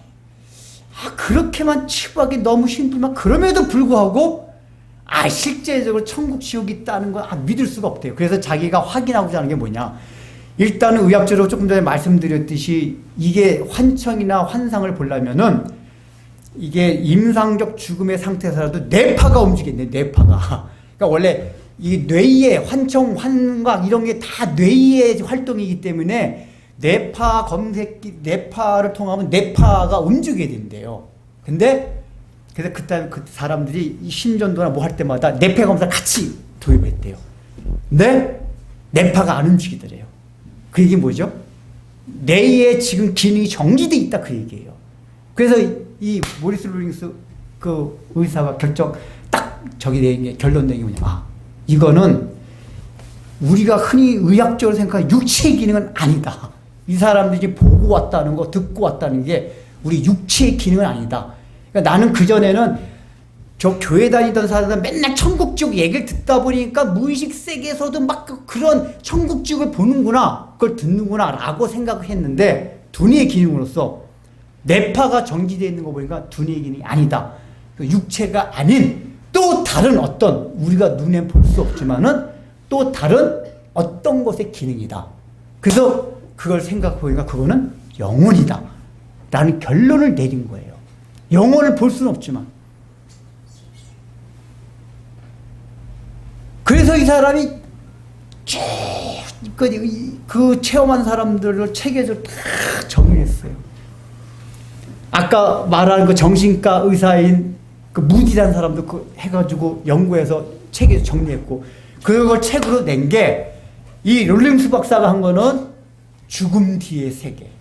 그렇게만 치부하기 너무 힘들만 그럼에도 불구하고 실제적으로 천국 지옥이 있다는 걸 믿을 수가 없대요. 그래서 자기가 확인하고자 하는 게 뭐냐? 일단은 의학적으로 조금 전에 말씀드렸듯이 이게 환청이나 환상을 보려면은 이게 임상적 죽음의 상태에서라도 뇌파가 움직이네, 뇌파가. 그러니까 원래 이 뇌의 환청, 환각 이런 게 다 뇌의 활동이기 때문에 뇌파 검색기, 뇌파를 통하면 뇌파가 움직여야 된대요. 근데 그래서 그때 그 사람들이 이 심전도나 뭐 할 때마다 뇌파 검사를 같이 도입했대요. 근데 뇌파가 안 움직이더래요. 그 얘기 뭐죠? 뇌에 지금 기능이 정지돼 있다 그 얘기예요. 그래서 이 모리스 루링스 그 의사가 딱 결론 내린 게 뭐냐? 이거는 우리가 흔히 의학적으로 생각하는 육체의 기능은 아니다. 이 사람들이 보고 왔다는 거, 듣고 왔다는 게 우리 육체의 기능은 아니다. 그러니까 나는 그전에는 저 교회 다니던 사람들 맨날 천국지옥 얘기를 듣다 보니까 무의식 세계에서도 막 그런 천국지옥을 보는구나, 그걸 듣는구나 라고 생각을 했는데 두뇌의 기능으로서 뇌파가 정지되어 있는 거 보니까 두뇌의 기능이 아니다. 육체가 아닌 또 다른 어떤 우리가 눈에 볼 수 없지만은 또 다른 어떤 것의 기능이다. 그래서 그걸 생각해보니까 그거는 영혼이다 라는 결론을 내린 거예요. 영혼을 볼 수는 없지만. 그래서 이 사람이 그 체험한 사람들을 체계적으로 다 정리했어요. 아까 말한 그 정신과 의사인 그 무디라는 사람도 그 해가지고 연구해서 책에 정리했고, 그걸 책으로 낸 게 이 롤링스 박사가 한 거는 죽음 뒤의 세계,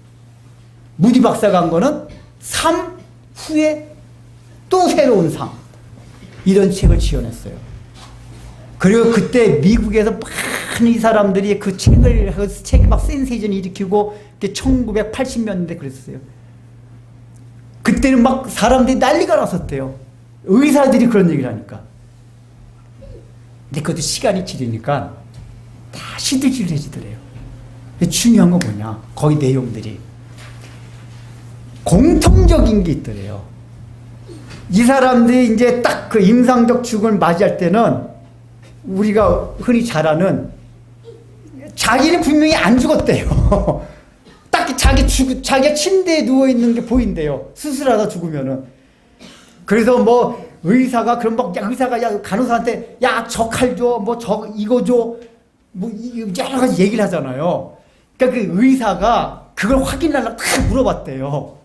무디 박사가 한 거는 삶 후에 또 새로운 삶, 이런 책을 지어냈어요. 그리고 그때 미국에서 많은 이 사람들이 그 책이 막 센세이션을 일으키고 1980년대 그랬어요. 그때는 막 사람들이 난리가 났었대요. 의사들이 그런 얘기를 하니까. 근데 그것도 시간이 지르니까 다 시들시들해지더래요. 중요한 건 뭐냐? 거기 내용들이 공통적인 게 있더래요. 이 사람들이 이제 딱 그 임상적 죽음을 맞이할 때는 우리가 흔히 잘 아는 자기는 분명히 안 죽었대요. 딱 자기가 침대에 누워있는 게 보인대요. 수술하다 죽으면은. 그래서 뭐 의사가 그럼 막 의사가 간호사한테 저 칼 줘, 뭐 이거 줘, 뭐 여러 가지 얘기를 하잖아요. 그러니까 그 의사가 그걸 확인하려고 다 물어봤대요.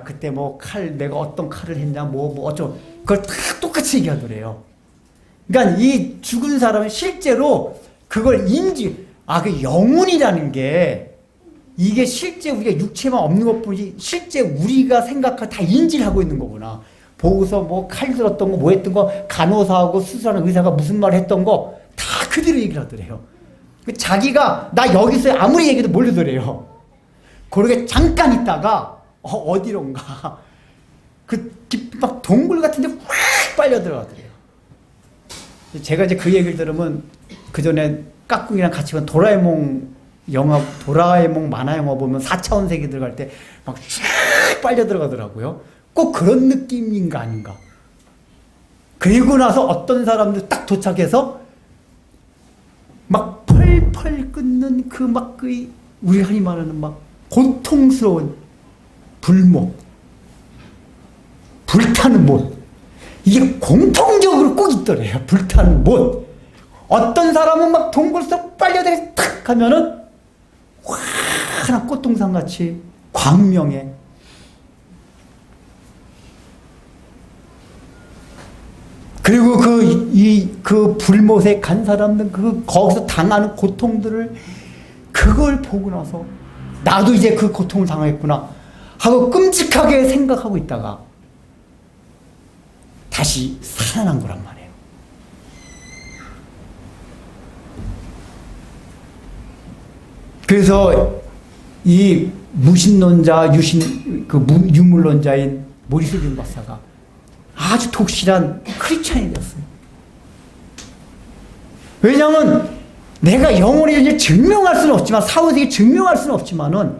그때 뭐 내가 어떤 칼을 했냐, 뭐 어쩌고 그걸 다 똑같이 얘기하더래요. 그러니까 이 죽은 사람은 실제로 그걸 그 영혼이라는 게 이게 실제 우리가 육체만 없는 것뿐이지 실제 우리가 생각하고 다 인지를 하고 있는 거구나. 보고서 뭐 칼 들었던 거, 뭐 했던 거, 간호사하고 수술하는 의사가 무슨 말을 했던 거 다 그대로 얘기를 하더래요. 자기가 나 여기 있어요 아무리 얘기해도 모르더래요. 그러게 잠깐 있다가 어디론가 막 동굴 같은 데 확 빨려 들어가더래요. 제가 이제 그 얘기를 들으면 그 전에 까꿍이랑 같이 본 도라에몽 만화 영화 보면 4차원 세계 들어갈 때 막 쫙 빨려 들어가더라고요. 꼭 그런 느낌인가 아닌가. 그리고 나서 어떤 사람들 딱 도착해서 막 펄펄 끓는 우리 흔히 말하는 막 고통스러운 불타는 못. 이게 공통적으로 꼭 있더래요. 불타는 못. 어떤 사람은 막 동굴에서 빨려들어 탁 하면은 환한 꽃동산 같이 광명해. 그리고 그 불못에 간 사람들 거기서 당하는 고통들을 그걸 보고 나서 나도 이제 그 고통을 당하겠구나 하고 끔찍하게 생각하고 있다가 다시 살아난 거란 말이에요. 그래서 이 무신론자, 유물론자인 모리스 균 박사가 아주 독실한 크리스찬이 되었어요. 왜냐하면 내가 영혼이 증명할 수는 없지만, 사후세계 증명할 수는 없지만은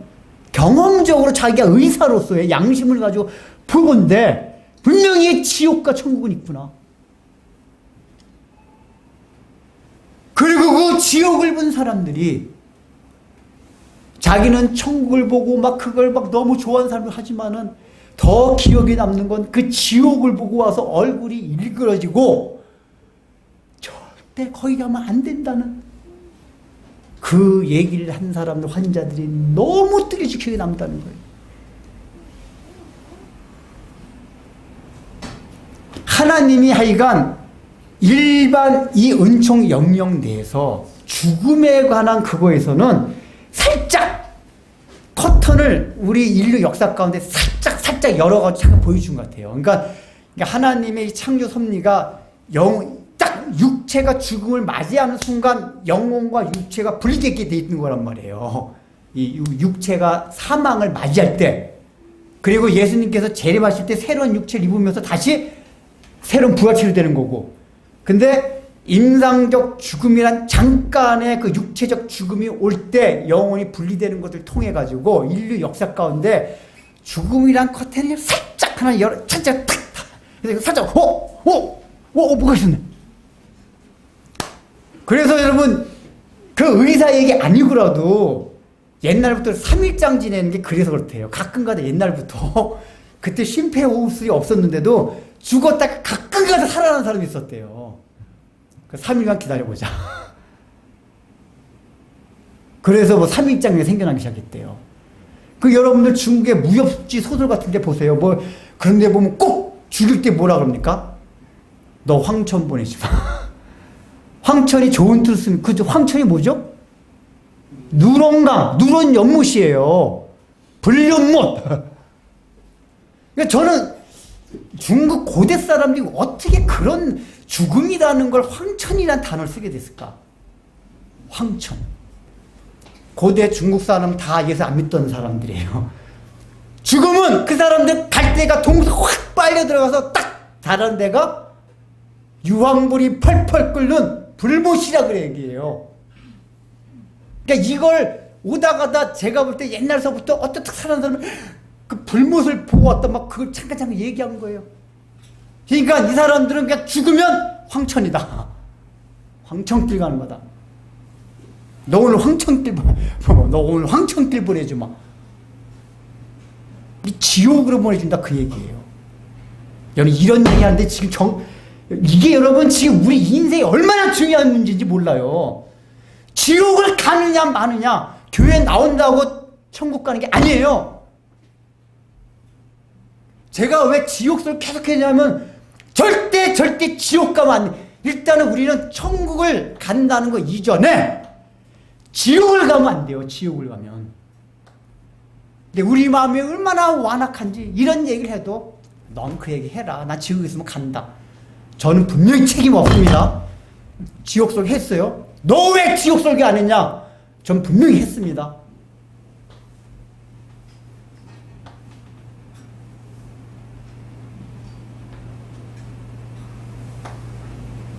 경험적으로 자기가 의사로서의 양심을 가지고 보건데 분명히 지옥과 천국은 있구나. 그리고 그 지옥을 본 사람들이 자기는 천국을 보고 막 그걸 막 너무 좋아하는 사람들 하지만은 더 기억에 남는 건 그 지옥을 보고 와서 얼굴이 일그러지고 절대 거기 가면 안 된다는 그 얘기를 한 사람들, 환자들이 너무 뜨개질 기억에 남다는 거예요. 하나님이 하여간 일반 이 은총 영역 내에서 죽음에 관한 그거에서는 살짝 커튼을 우리 인류 역사 가운데 살짝 열어가지고 잠깐 보여준 것 같아요. 그러니까 하나님의 창조 섭리가 딱 육체가 죽음을 맞이하는 순간 영혼과 육체가 분리되게 돼 있는 거란 말이에요. 이 육체가 사망을 맞이할 때, 그리고 예수님께서 재림하실 때 새로운 육체를 입으면서 다시 새로운 부활체로 되는 거고, 근데 임상적 죽음이란 잠깐의 그 육체적 죽음이 올 때 영혼이 분리되는 것을 통해 가지고 인류 역사 가운데 죽음이란 커튼을 살짝 하나 열어, 살짝 탁, 그래서 살짝 뭐가 있었네. 그래서 여러분 그 의사 얘기 아니고라도 옛날부터 3일장 지내는 게 그래서 그렇대요. 가끔가다 옛날부터 그때 심폐호흡술이 없었는데도 죽었다가 가끔가다 살아나는 사람이 있었대요. 3일간 기다려보자. 그래서 뭐 3일장이 생겨나기 시작했대요. 그 여러분들 중국의 무협지 소설 같은 데 보세요. 뭐 그런 데 보면 꼭 죽일 때 뭐라 그럽니까? 너 황천 보내지 마. 황천이 좋은 뜻을 쓰면, 그 황천이 뭐죠? 누런강, 누런 연못이에요. 불연못. 그러니까 저는 중국 고대 사람들이 어떻게 그런 죽음이라는 걸 황천이라는 단어를 쓰게 됐을까? 황천. 고대 중국 사람 다 예수 안 믿던 사람들이에요. 죽음은 그 사람들 갈 데가 동서 확 빨려 들어가서 딱 다른 데가 유황불이 펄펄 끓는 불못이라 그래 얘기해요. 그러니까 이걸 오다 가다 제가 볼 때 옛날서부터 어떻게 사는 사람은 그 불못을 보고 왔다 막 그걸 잠깐 얘기한 거예요. 그러니까 이 사람들은 그냥 죽으면 황천이다. 황천길 가는 거다. 너 오늘 황천길 너 오늘 황천길 보내지 마. 이 지옥으로 보내준다 그 얘기예요. 여러분 이런 얘기하는데 지금 이게 여러분 지금 우리 인생이 얼마나 중요한 문제인지 몰라요. 지옥을 가느냐 마느냐, 교회 나온다고 천국 가는 게 아니에요. 제가 왜 지옥설을 계속 했냐면 절대 지옥 가면 안 돼. 일단은 우리는 천국을 간다는 거 이전에 지옥을 가면 안 돼요. 지옥을 가면. 근데 우리 마음이 얼마나 완악한지 이런 얘기를 해도 넌 그 얘기 해라. 나 지옥에 있으면 간다. 저는 분명히 책임 없습니다. 지옥 설교 했어요. 너 왜 지옥 설교 안 했냐? 전 분명히 했습니다.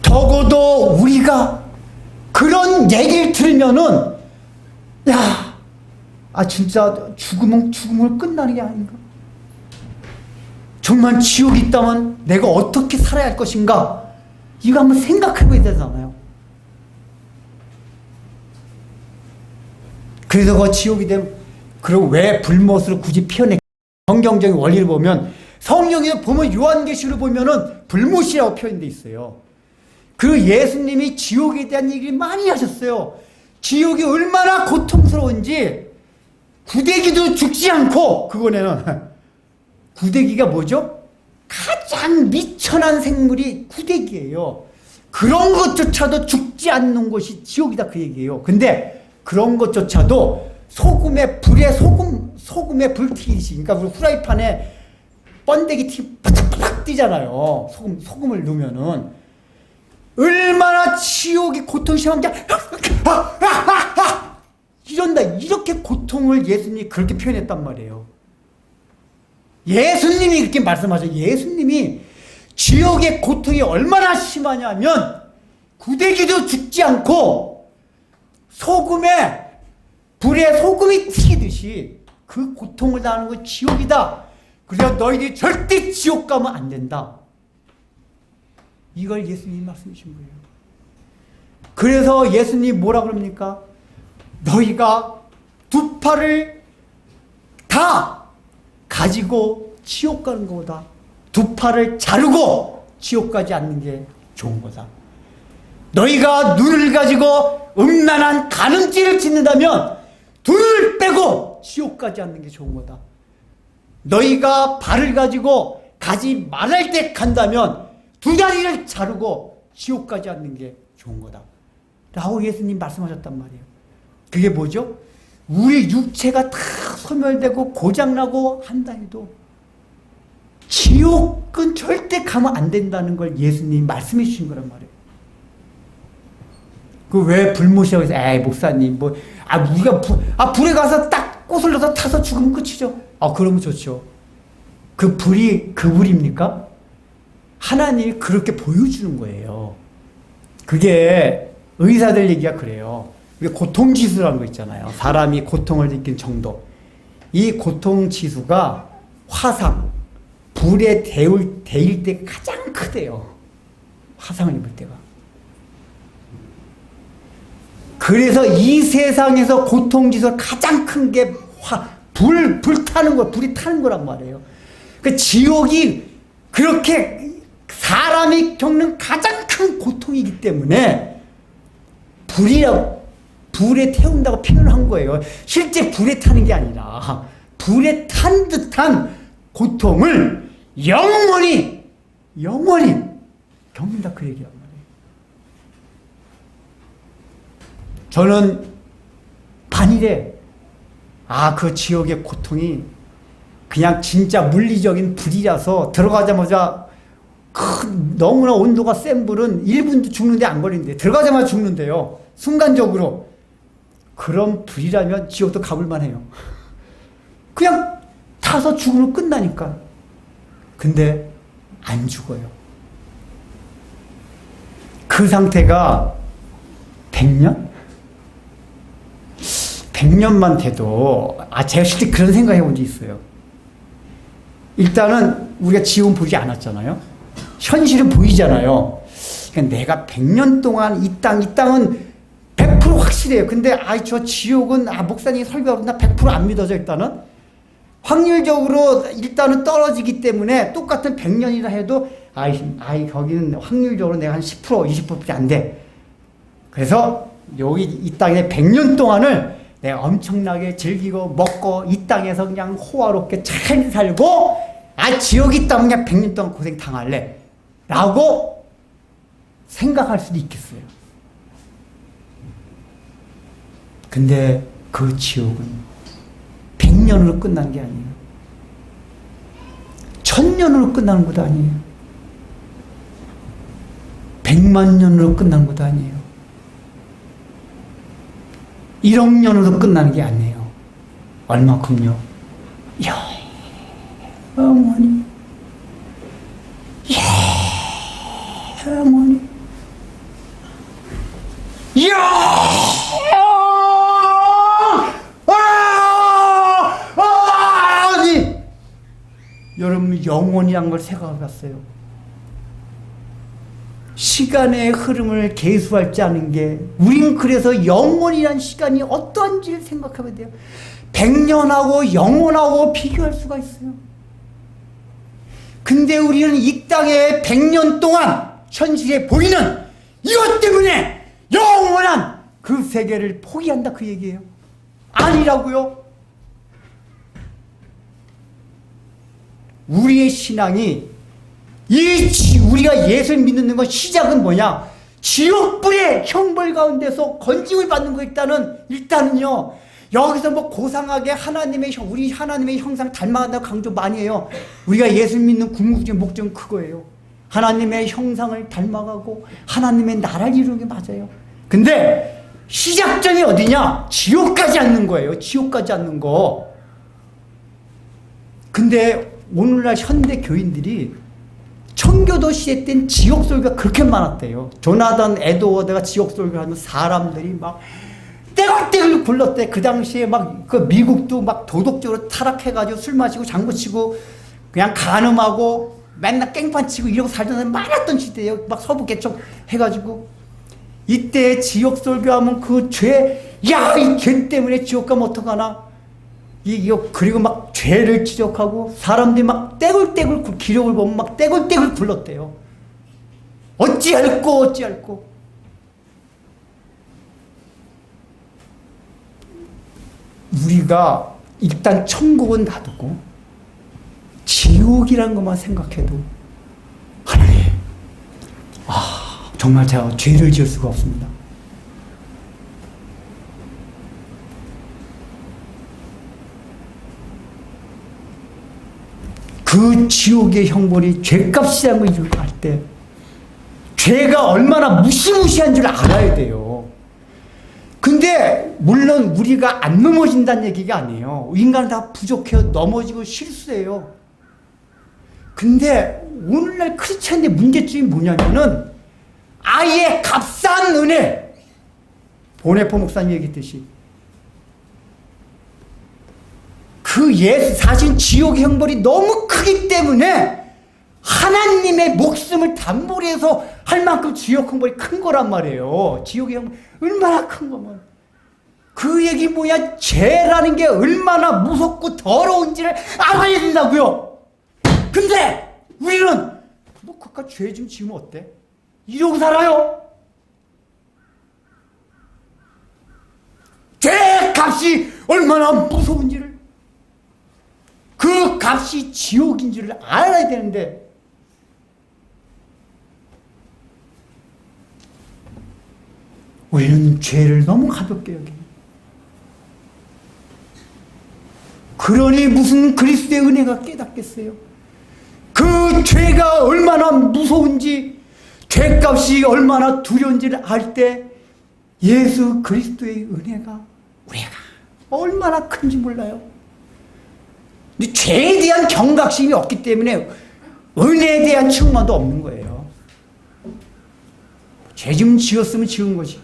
적어도 우리가 그런 얘기를 들으면은 진짜 죽음을 끝나는 게 아닌가? 정말 지옥이 있다면 내가 어떻게 살아야 할 것인가? 이거 한번 생각해봐야 되잖아요. 그래서 그 지옥이 되면, 그리고 왜 불못을 굳이 피워내? 성경적인 원리를 보면, 성경에 보면 요한계시를 보면은 불못이라고 표현되어 있어요. 그 예수님이 지옥에 대한 얘기를 많이 하셨어요. 지옥이 얼마나 고통스러운지, 구데기도 죽지 않고, 그거는 구데기가 뭐죠? 가장 미천한 생물이 구데기예요. 그런 것조차도 죽지 않는 것이 지옥이다 그 얘기예요. 근데 그런 것조차도 소금에 불튀기듯이, 그러니까 우리 후라이팬에 번데기 튀기 바삭바삭 확 뛰잖아요. 소금을 넣으면은 얼마나 지옥이 고통이 심한지 이런다. 이렇게 고통을 예수님이 그렇게 표현했단 말이에요. 예수님이 그렇게 말씀하셔요. 예수님이 지옥의 고통이 얼마나 심하냐면 구데기도 죽지 않고 불에 소금이 튀기듯이 그 고통을 당하는 건 지옥이다. 그래서 너희들이 절대 지옥 가면 안 된다. 이걸 예수님이 말씀하신 거예요. 그래서 예수님이 뭐라 그럽니까? 너희가 두 팔을 다 가지고 지옥 가는 것보다 두 팔을 자르고 지옥 가지 않는 게 좋은 거다. 너희가 눈을 가지고 음란한 가늠죄를 짓는다면 눈을 빼고 지옥 가지 않는 게 좋은 거다. 너희가 발을 가지고 가지 말할 때 간다면 두 다리를 자르고 지옥 가지 않는 게 좋은 거다. 라고 예수님 말씀하셨단 말이에요. 그게 뭐죠? 우리 육체가 다 소멸되고 고장나고 한다 해도 지옥은 절대 가면 안 된다는 걸 예수님이 말씀해 주신 거란 말이에요. 그 왜 불못이라고 해서 에이 목사님 우리가 불에 가서 딱 꽃을 넣어서 타서 죽으면 끝이죠. 그러면 좋죠. 그 불입니까? 하나님이 그렇게 보여주는 거예요. 그게 의사들 얘기가 그래요. 고통지수라는 거 있잖아요. 사람이 고통을 느낀 정도. 이 고통지수가 화상, 불에 데일 때 가장 크대요. 화상을 입을 때가. 그래서 이 세상에서 고통지수가 가장 큰 게 불 타는 거, 불이 타는 거란 말이에요. 그 지옥이 그렇게 사람이 겪는 가장 큰 고통이기 때문에 불에 태운다고 표현한 거예요. 실제 불에 타는 게 아니라 불에 탄 듯한 고통을 영원히 겪는다 그 얘기란 말이에요. 저는 만일에 그 지옥의 고통이 그냥 진짜 물리적인 불이라서 들어가자마자 너무나 온도가 센 불은 1분도 죽는데 안 걸리는데 들어가자마자 죽는데요. 순간적으로. 그런 불이라면 지옥도 가볼만 해요. 그냥 타서 죽으면 끝나니까. 근데 안 죽어요. 그 상태가 100년? 100년만 돼도 제가 실제 그런 생각 해본 적 있어요. 일단은 우리가 지옥은 보지 않았잖아요. 현실은 보이잖아요. 그러니까 내가 100년 동안 이 땅은 100% 확실해요. 근데 저 지옥은 목사님이 설교하고 나 100% 안 믿어져. 일단은 확률적으로 일단은 떨어지기 때문에 똑같은 100년이라 해도 거기는 확률적으로 내가 한 10% 20%밖에 안 돼. 그래서 여기 이 땅에 100년 동안을 내가 엄청나게 즐기고 먹고 이 땅에서 그냥 호화롭게 잘 살고 지옥이 있다면 그냥 100년 동안 고생 당할래 라고 생각할 수도 있겠어요. 근데 그 지옥은 100년으로 끝나는 게 아니에요. 1000년으로 끝나는 것도 아니에요. 100만 년으로 끝나는 것도 아니에요. 1억 년으로 끝나는 게 아니에요. 얼마큼요? 영원히. 영원히. 여러분 영원이란 걸 생각해봤어요? 시간의 흐름을 계수할 줄 아는 게 우린 그래서 영원이란 시간이 어떠한지를 생각하면 돼요. 100년하고 영원하고 비교할 수가 있어요. 근데 우리는 이 땅에 100년 동안 현실에 보이는 이것 때문에 영원한 그 세계를 포기한다 그 얘기예요. 아니라고요. 우리의 신앙이 우리가 예수를 믿는 건 시작은 뭐냐? 지옥불의 형벌 가운데서 건짐을 받는 거 일단은요. 여기서 뭐 고상하게 우리 하나님의 형상 닮아간다고 강조 많이 해요. 우리가 예수 믿는 궁극적인 목적은 그거예요. 하나님의 형상을 닮아가고 하나님의 나라를 이루는 게 맞아요. 근데 시작점이 어디냐? 지옥 가지 않는 거예요. 지옥 가지 않는 거. 근데 오늘날 현대 교인들이 청교도 시대 땐 지옥 설교가 그렇게 많았대요. 조나단 에드워드가 지옥 설교를 하면 사람들이 막 떼굴떼굴 굴렀대. 그 당시에 막 그 미국도 막 도덕적으로 타락해가지고 술 마시고 장구 치고 그냥 간음하고 맨날 깽판 치고 이러고 살던 사람이 많았던 시대예요. 막 서부 개척 해가지고 이때 지옥 설교하면 그 죄, 야, 이 죄 때문에 지옥 가면 어떡하나? 그리고 막 죄를 지적하고 사람들이 막 떼굴떼굴 기록을 보면 막 떼굴떼굴 굴렀대요. 어찌할꼬. 우리가 일단 천국은 놔두고 지옥이란 것만 생각해도 하나님, 정말 제가 죄를 지을 수가 없습니다. 그 지옥의 형벌이 죄값이라는 걸 이룰 때 죄가 얼마나 무시무시한 줄 알아야 돼요. 근데 물론 우리가 안 넘어진다는 얘기가 아니에요. 인간은 다 부족해요. 넘어지고 실수해요. 근데 오늘날 크리스찬의 문제점이 뭐냐면은 아예 값싼 은혜, 보네포 목사님 얘기했듯이 그 사실 지옥의 형벌이 너무 크기 때문에 하나님의 목숨을 담보로 해서 할 만큼 지옥 형벌이 큰 거란 말이에요. 지옥의 형벌 얼마나 큰 거면. 그 얘기 뭐야? 죄라는 게 얼마나 무섭고 더러운지를 알아야 된다고요. 근데 우리는 뭐 그깟 죄 좀 지으면 어때? 이러고 살아요. 죄 값이 얼마나 무서운지를, 그 값이 지옥인지를 알아야 되는데 우리는 죄를 너무 가볍게 여겨요. 그러니 무슨 그리스도의 은혜가 깨닫겠어요? 그 죄가 얼마나 무서운지, 죄값이 얼마나 두려운지를 알 때 예수 그리스도의 은혜가 우리가 얼마나 큰지 몰라요. 근데 죄에 대한 경각심이 없기 때문에 은혜에 대한 충만도 없는 거예요. 죄 좀 지었으면 지은 거지.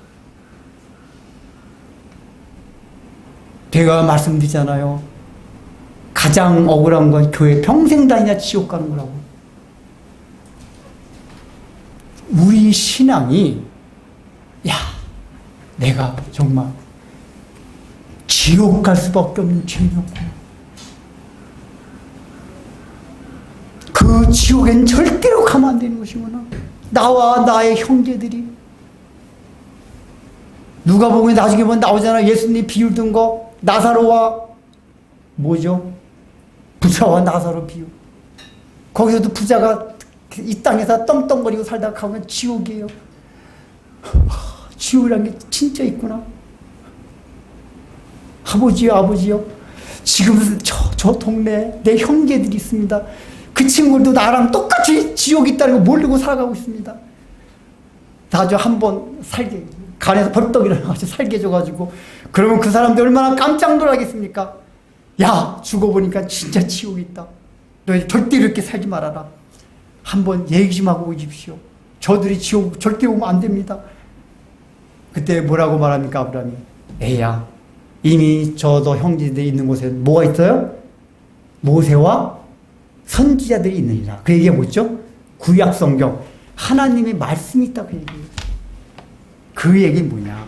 제가 말씀드리잖아요. 가장 억울한 건 교회 평생 다니냐 지옥 가는 거라고. 우리 신앙이, 야, 내가 정말 지옥 갈 수밖에 없는 죄였구나. 그 지옥엔 절대로 가면 안 되는 것이구나. 나와 나의 형제들이, 누가복음에 나중에 보면 나오잖아. 예수님 비유 든 거, 나사로와 뭐죠? 부자와 나사로 비유. 거기서도 부자가 이 땅에서 떵떵거리고 살다가 가면 지옥이에요. 지옥이란 게 진짜 있구나. 아버지요. 지금 저 동네에 내 형제들이 있습니다. 그 친구들도 나랑 똑같이 지옥이 있다는 걸 모르고 살아가고 있습니다. 나도 한번 살게, 간에서 벌떡 일어나가지고 살게 해줘가지고, 그러면 그 사람들 얼마나 깜짝 놀라겠습니까? 야, 죽어보니까 진짜 지옥이 있다. 너 절대 이렇게 살지 말아라. 한번 얘기 좀 하고 오십시오. 저들이 지옥 절대 오면 안 됩니다. 그때 뭐라고 말합니까, 아브라함이? 에이야, 이미 저도 형제들이 있는 곳에 뭐가 있어요? 모세와 선지자들이 있느니라. 그 얘기가 뭐죠? 구약 성경, 하나님의 말씀이 있다, 그 얘기예요. 그 얘기는 뭐냐?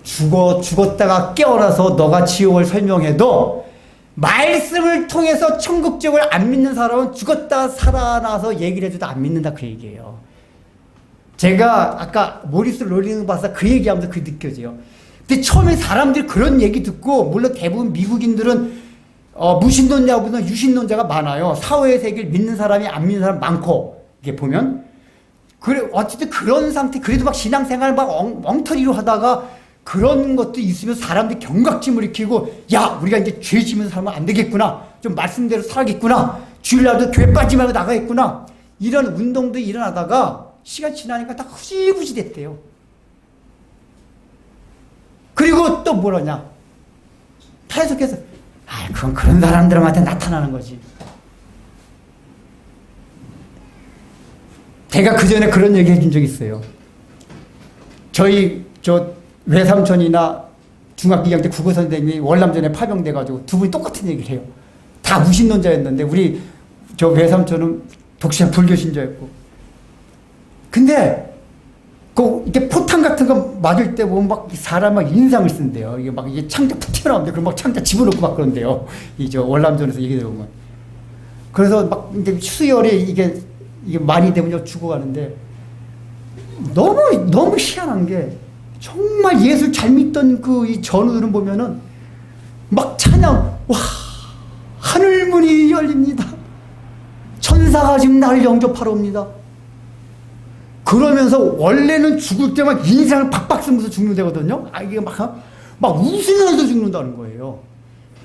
죽었다가 깨어나서 너가 지옥을 설명해도 말씀을 통해서 천국 지옥을 안 믿는 사람은 죽었다 살아나서 얘기를 해줘도 안 믿는다, 그 얘기예요. 제가 아까 모리스 롤링을 봐서 그 얘기하면서 그게 느껴져요. 근데 처음에 사람들이 그런 얘기 듣고, 물론 대부분 미국인들은 무신론자보다 유신론자가 많아요. 사후의 세계를 믿는 사람이 안 믿는 사람 많고, 이게 보면. 그래, 어쨌든 그런 상태, 그래도 막 신앙생활 막 엉터리로 하다가 그런 것도 있으면 사람들이 경각심을 익히고, 야, 우리가 이제 죄 지면서 살면 안 되겠구나. 좀 말씀대로 살아야겠구나. 주일날도 교회 빠지지 말고 나가겠구나. 이런 운동도 일어나다가 시간 지나니까 다 흐지부지 됐대요. 그리고 또 뭐라냐. 계속해서, 그건 그런 사람들한테 나타나는 거지. 제가 그 전에 그런 얘기 해준 적이 있어요. 저 외삼촌이나 중학교 2학년 때 국어 선생님이 월남전에 파병돼가지고 두 분이 똑같은 얘기를 해요. 다 무신론자였는데 우리 저 외삼촌은 독실한 불교 신자였고. 근데 이게 포탄 같은 거 맞을 때 보면 막 사람 막 인상을 쓴대요. 이게 막 이게 창자 푹 튀어나오는데 그럼 막 창자 집어넣고 막 그런대요. 이 저 월남전에서 얘기 들어보면. 그래서 막 이제 수혈이 이게 많이 되면 죽어가는데 너무 희한한 게 정말 예수 잘 믿던 이 전우들은 보면은 막 찬양, 와, 하늘문이 열립니다. 천사가 지금 나를 영접하러 옵니다. 그러면서 원래는 죽을 때 막 인상을 박박 쓰면서 죽는다거든요. 이게 막 웃으면서 죽는다는 거예요.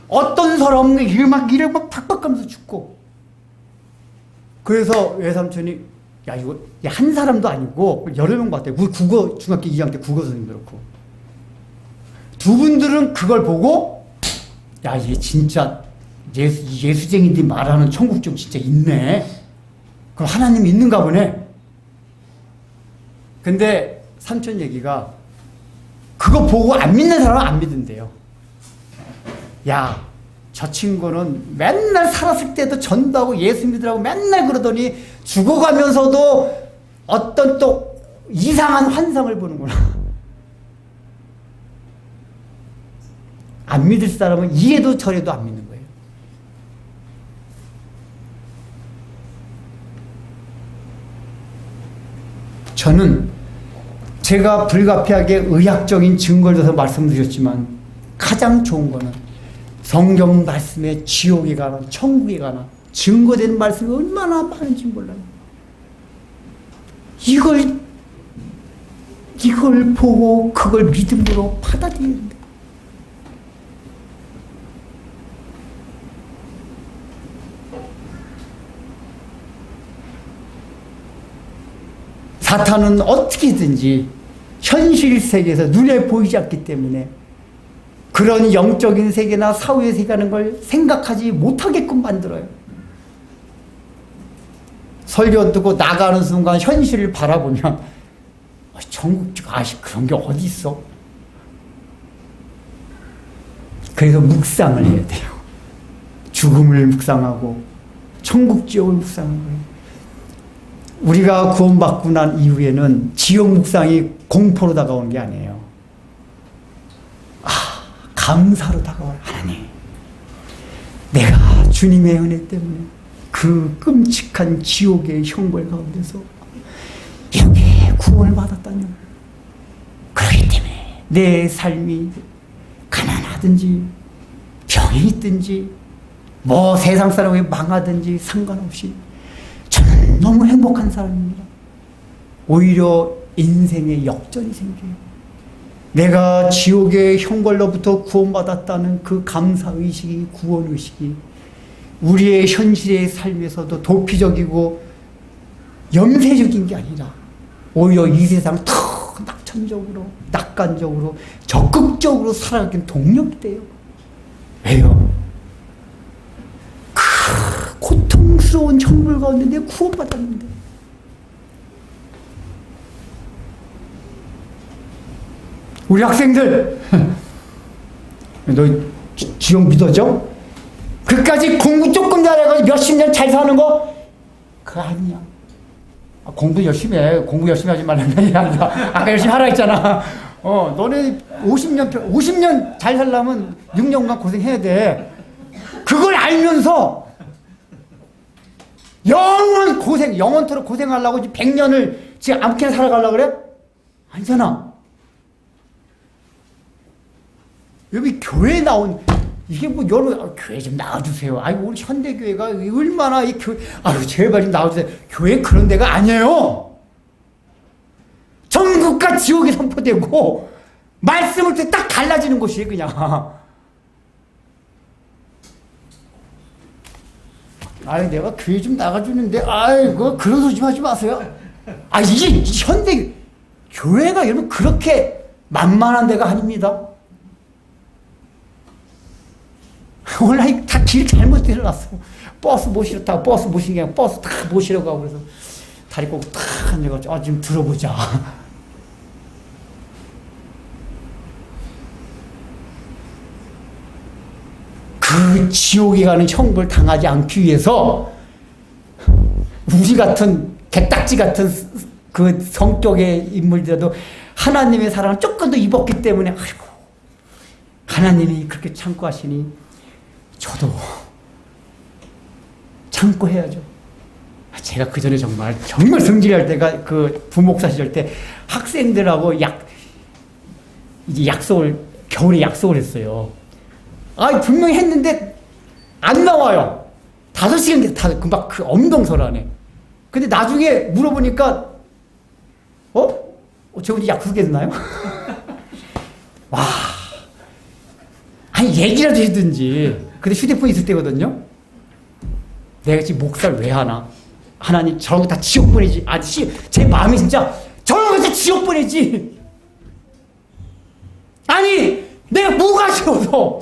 어떤 사람은 이래 막 박박 가면서 죽고. 그래서 외삼촌이, 야, 이거 한 사람도 아니고 여러 명 봤대요. 우리 중학교 2학년 때 국어 선생님도 그렇고. 두 분들은 그걸 보고, 야, 이게 진짜 예수쟁이들이 말하는 천국 좀 진짜 있네. 그럼 하나님이 있는가 보네. 근데 삼촌 얘기가, 그거 보고 안 믿는 사람은 안 믿는데요. 야, 저 친구는 맨날 살았을 때도 전도하고 예수 믿으라고 맨날 그러더니 죽어가면서도 어떤 또 이상한 환상을 보는구나. 안 믿을 사람은 이래도 저래도 안 믿는 거예요. 저는 제가 불가피하게 의학적인 증거를 들어서 말씀드렸지만 가장 좋은 거는 성경 말씀에 지옥에 관한, 천국에 관한 증거된 말씀이 얼마나 많은지 몰라요. 이걸 보고 그걸 믿음으로 받아들여야 된다. 사탄은 어떻게든지 현실 세계에서 눈에 보이지 않기 때문에 그런 영적인 세계나 사후의 세계라는 걸 생각하지 못하게끔 만들어요. 설교 듣고 나가는 순간 현실을 바라보면 천국 그런 게 어디 있어? 그래서 묵상을 해야 돼요. 죽음을 묵상하고 천국 지옥을 묵상하는 거예요. 우리가 구원받고 난 이후에는 지옥 묵상이 공포로 다가오는 게 아니에요. 감사로 다가와요. 하나님, 내가 주님의 은혜 때문에 그 끔찍한 지옥의 형벌 가운데서 이렇게 구원을 받았다뇨. 그렇기 때문에 내 삶이 가난하든지 병이 있든지 뭐 세상 사람이 망하든지 상관없이 저는 너무 행복한 사람입니다. 오히려 인생에 역전이 생겨요. 내가 지옥의 형벌로부터 구원받았다는 그 감사의식이, 구원의식이 우리의 현실의 삶에서도 도피적이고 염세적인 게 아니라 오히려 이 세상을 더 낙천적으로, 낙관적으로, 적극적으로 살아가는 동력이 돼요. 왜요? 그 고통스러운 형벌 가운데 내가 구원받았는데. 우리 학생들, 너 지옥 믿어져? 그까지 공부 조금 잘해가지고 몇십 년 잘 사는 거? 그거 아니야. 공부 열심히 해. 공부 열심히 하지 말라는 게 아니라 아까 열심히 하라 했잖아. 너네 50년 잘 살려면 6년간 고생해야 돼. 그걸 알면서 영원토록 고생하려고 100년을 지금 아무렇게나 살아가려고 그래? 아니잖아. 여기 교회 나온, 이게 뭐 여러분, 교회 좀 나와주세요. 우리 현대교회가 얼마나 제발 좀 나와주세요. 교회 그런 데가 아니에요. 천국과 지옥이 선포되고, 말씀을 듣고 딱 갈라지는 곳이에요, 그냥. 아유, 내가 교회 좀 나가주는데, 아이고, 그런 소리 좀 하지 마세요. 아, 이게 현대, 교회가 여러분 그렇게 만만한 데가 아닙니다. 원래 다 길 잘못 들어놨어. 버스 모시러 타고, 버스 모시는 게 아니라 버스 다 모시러 가고, 그래서 다리 꼬고 탁 앉아가지고, 아, 지금 들어보자. 그 지옥에 가는 형벌 당하지 않기 위해서 우리 같은 개딱지 같은 그 성격의 인물들도 하나님의 사랑을 조금 더 입었기 때문에 아이고 하나님이 그렇게 참고 하시니 저도 참고 해야죠. 제가 그 전에 정말 성질할 때가 그 부목사 시절 때 학생들하고 이제 약속을 겨울에 약속을 했어요. 아, 분명히 했는데 안 나와요. 5시간 다 금방 그 엄동설하네. 근데 나중에 물어보니까 저분이 약속했나요? 와, 아니 얘기라도 해든지. 근데 휴대폰 있을 때거든요. 내가 지금 목사를 왜 하나? 하나님 저런 거 다 지옥 보내지. 아, 제 마음이 진짜 저런 거 다 지옥 보내지. 아니 내가 뭐가 싫어서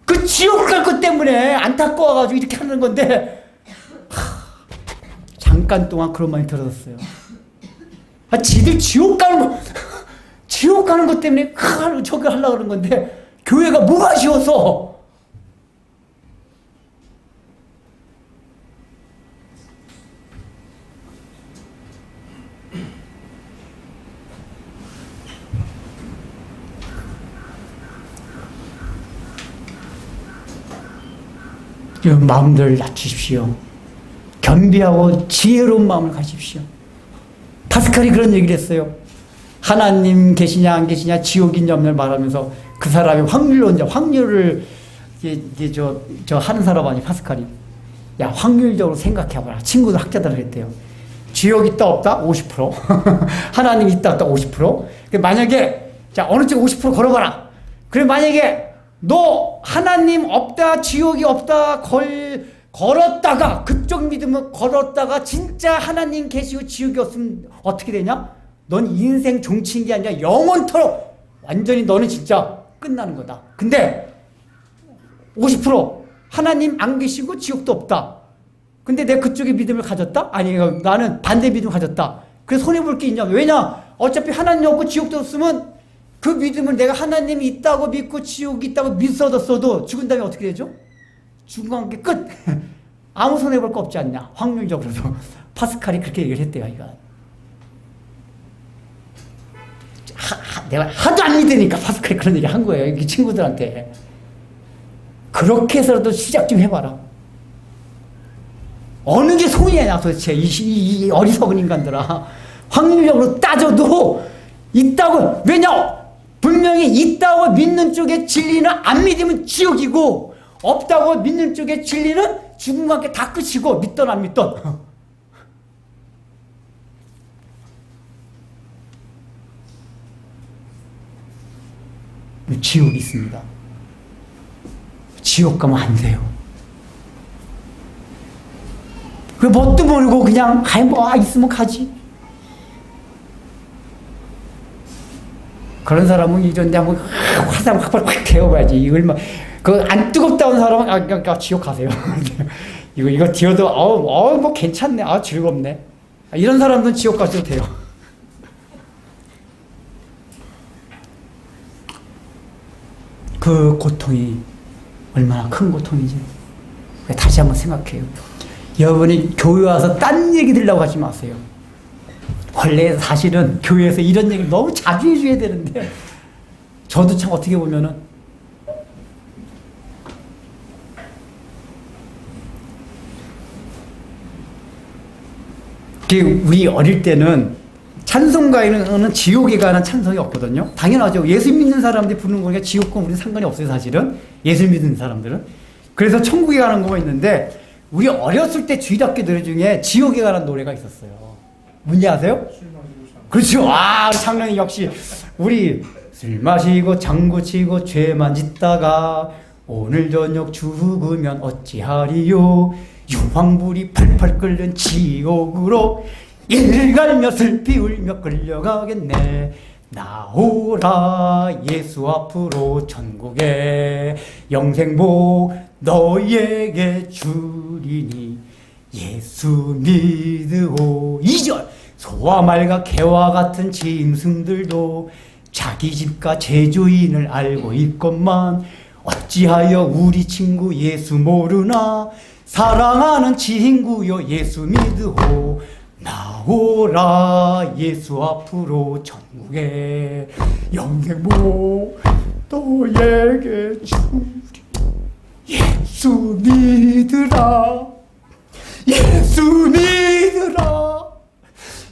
그 지옥 갈 것 때문에 안타까워가지고 이렇게 하는 건데 잠깐 동안 그런 말이 들었어요. 아, 지들 지옥 가는 것 때문에 저거 하려고 그러는 건데 교회가 뭐가 쉬워서. 마음들 낮추십시오. 겸비하고 지혜로운 마음을 가십시오. 파스칼이 그런 얘기를 했어요. 하나님 계시냐 안 계시냐 지옥인 염려를 말하면서 그 사람이 확률을 저 하는 사람 아니 파스칼이. 야, 확률적으로 생각해봐라. 친구들 학자들 그랬대요. 지옥 있다 없다 50%. 하나님 있다 없다 50%. 만약에 자 어느 쪽 50% 걸어봐라. 그럼 만약에 너 하나님 없다 지옥이 없다 걸었다가 그쪽 믿음을 걸었다가 진짜 하나님 계시고 지옥이 없으면 어떻게 되냐? 넌 인생 종치는 게 아니라 영원토록 완전히 너는 진짜 끝나는 거다. 근데 50% 하나님 안 계시고 지옥도 없다. 근데 내가 그쪽에 믿음을 가졌다? 아니 나는 반대 믿음을 가졌다. 그래서 손해볼 게 있냐? 왜냐? 어차피 하나님 없고 지옥도 없으면 그 믿음을 내가 하나님이 있다고 믿고 지옥이 있다고 믿어뒀어도 죽은 다음에 어떻게 되죠? 죽은 거 함께 끝! 아무 손해볼 거 없지 않냐? 확률적으로도. 파스칼이 그렇게 얘기를 했대요, 이거. 내가 하도 안 믿으니까 파스칼이 그런 얘기 한 거예요, 이 친구들한테. 그렇게 해서라도 시작 좀 해봐라. 어느 게 손이냐, 도대체. 이 어리석은 인간들아. 확률적으로 따져도 있다고, 왜냐? 분명히 있다고 믿는 쪽에 진리는 안 믿으면 지옥이고 없다고 믿는 쪽에 진리는 죽음과 함께 다 끝이고 믿던 안 믿던 지옥이 있습니다. 지옥 가면 안 돼요. 그 뭣도 모르고 그냥 있으면 가지. 그런 사람은 이런데 한번 화상 확 태워봐야지. 이걸 막 그 안 뜨겁다는 사람은 그러니까 지옥 가세요. 이거 뒤어도 뭐 괜찮네. 즐겁네. 이런 사람들은 지옥 가셔도 돼요. 그 고통이 얼마나 큰 고통인지 다시 한번 생각해요. 여러분이 교회 와서 딴 얘기 들으려고 하지 마세요. 원래 사실은 교회에서 이런 얘기를 너무 자주 해줘야 되는데 저도 참 어떻게 보면은 우리 어릴 때는 찬송가에는 지옥에 관한 찬송이 없거든요. 당연하죠. 예수 믿는 사람들이 부르는 거니까 지옥과 우리는 상관이 없어요, 사실은. 예수 믿는 사람들은. 그래서 천국에 가는 거가 있는데 우리 어렸을 때 주일학교 노래 중에 지옥에 관한 노래가 있었어요. 뭔지 아세요? 그렇죠. 우리 장로님 역시 우리 술 마시고 장구치고 죄만 짓다가 오늘 저녁 죽으면 어찌하리요. 유황불이 팔팔 끓는 지옥으로 이를 갈며 슬피 울며 끌려가겠네. 나오라 예수 앞으로 천국에 영생복 너에게 주리니 예수 믿으오. 2절 소와 말과 개와 같은 짐승들도 자기 집과 제주인을 알고 있건만 어찌하여 우리 친구 예수 모르나. 사랑하는 친구여 예수 믿으오. 나오라 예수 앞으로 천국에 영생복 너에게 주리. 예수 믿으라. 예수 믿으라.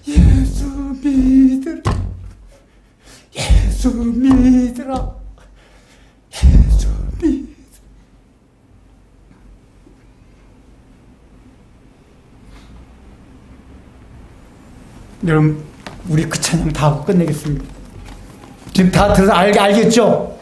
예수 믿으라. 예수 믿으라. 예수 믿으라. 여러분, 우리 그 찬양 다 하고 끝내겠습니다. 지금 다 들어서 알겠죠?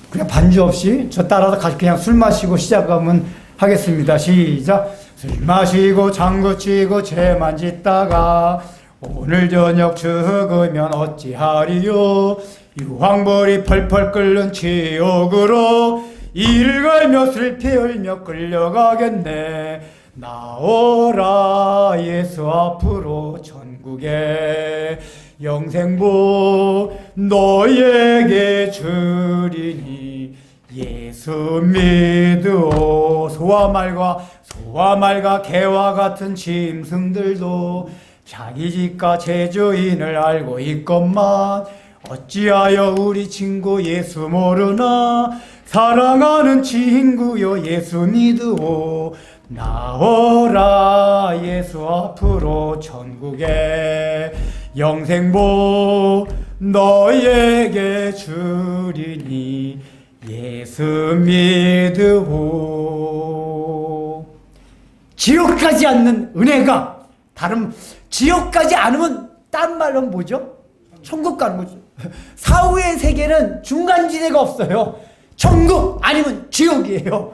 그냥 반주 없이 저 따라서 그냥 술 마시고 시작하면 하겠습니다. 시작. 술 마시고 장구치고 죄만 짓다가 오늘 저녁 죽으면 어찌하리요. 유황불이 펄펄 끓는 지옥으로 이를 갈며 슬피 울며 끌려가겠네. 나오라 예수 앞으로 천국에 영생복 너에게 주리니 예수 믿으오. 소와 말과 개와 같은 짐승들도 자기 집과 제주인을 알고 있건만 어찌하여 우리 친구 예수 모르나. 사랑하는 친구여 예수 믿으오. 나오라 예수 앞으로 천국에 영생복 너에게 주리니 예수 믿으오. 지옥 가지 않는 은혜가 지옥 가지 않으면 딴 말로 뭐죠? 천국 가는 거죠. 사후의 세계는 중간지대가 없어요. 천국 아니면 지옥이에요.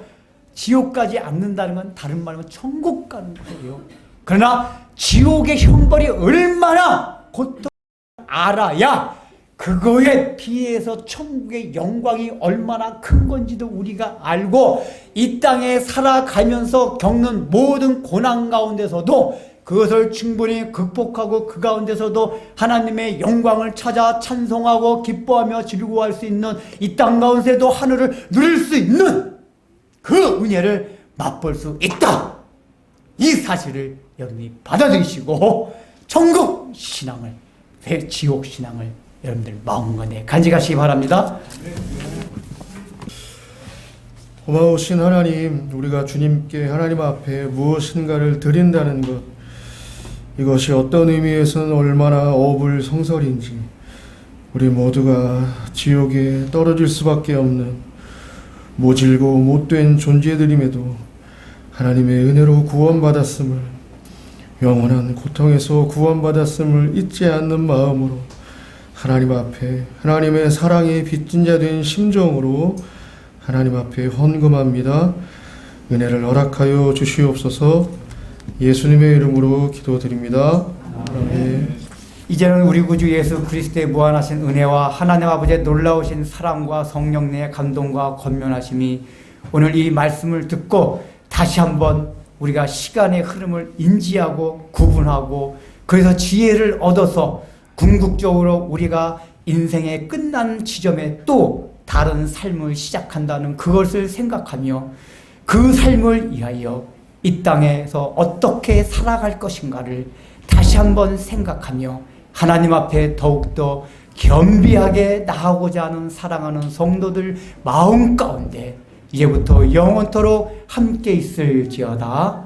지옥 가지 않는다는 건 다른 말로 천국 가는 거예요. 그러나 지옥의 형벌이 얼마나 고통을 알아야 그거에 비해서 천국의 영광이 얼마나 큰 건지도 우리가 알고 이 땅에 살아가면서 겪는 모든 고난 가운데서도 그것을 충분히 극복하고 그 가운데서도 하나님의 영광을 찾아 찬송하고 기뻐하며 즐거워할 수 있는 이 땅 가운데도 하늘을 누릴 수 있는 그 은혜를 맛볼 수 있다. 이 사실을 여러분이 받아들이시고 천국 신앙을, 지옥 신앙을 여러분들 마음간에 간직하시기 바랍니다. 고마우신 하나님, 우리가 주님께 하나님 앞에 무엇인가를 드린다는 것, 이것이 어떤 의미에서는 얼마나 어불성설인지, 우리 모두가 지옥에 떨어질 수밖에 없는 모질고 못된 존재들임에도 하나님의 은혜로 구원받았음을, 영원한 고통에서 구원받았음을 잊지 않는 마음으로 하나님 앞에 하나님의 사랑에 빚진 자 된 심정으로 하나님 앞에 헌금합니다. 은혜를 허락하여 주시옵소서. 예수님의 이름으로 기도드립니다. 아멘. 이제는 우리 구주 예수 그리스도의 무한하신 은혜와 하나님 아버지의 놀라우신 사랑과 성령님의 감동과 권면하심이 오늘 이 말씀을 듣고 다시 한번 우리가 시간의 흐름을 인지하고 구분하고 그래서 지혜를 얻어서 궁극적으로 우리가 인생의 끝난 지점에 또 다른 삶을 시작한다는 그것을 생각하며 그 삶을 위하여 이 땅에서 어떻게 살아갈 것인가를 다시 한번 생각하며 하나님 앞에 더욱더 겸비하게 나아가고자 하는 사랑하는 성도들 마음 가운데 이제부터 영원토록 함께 있을지어다.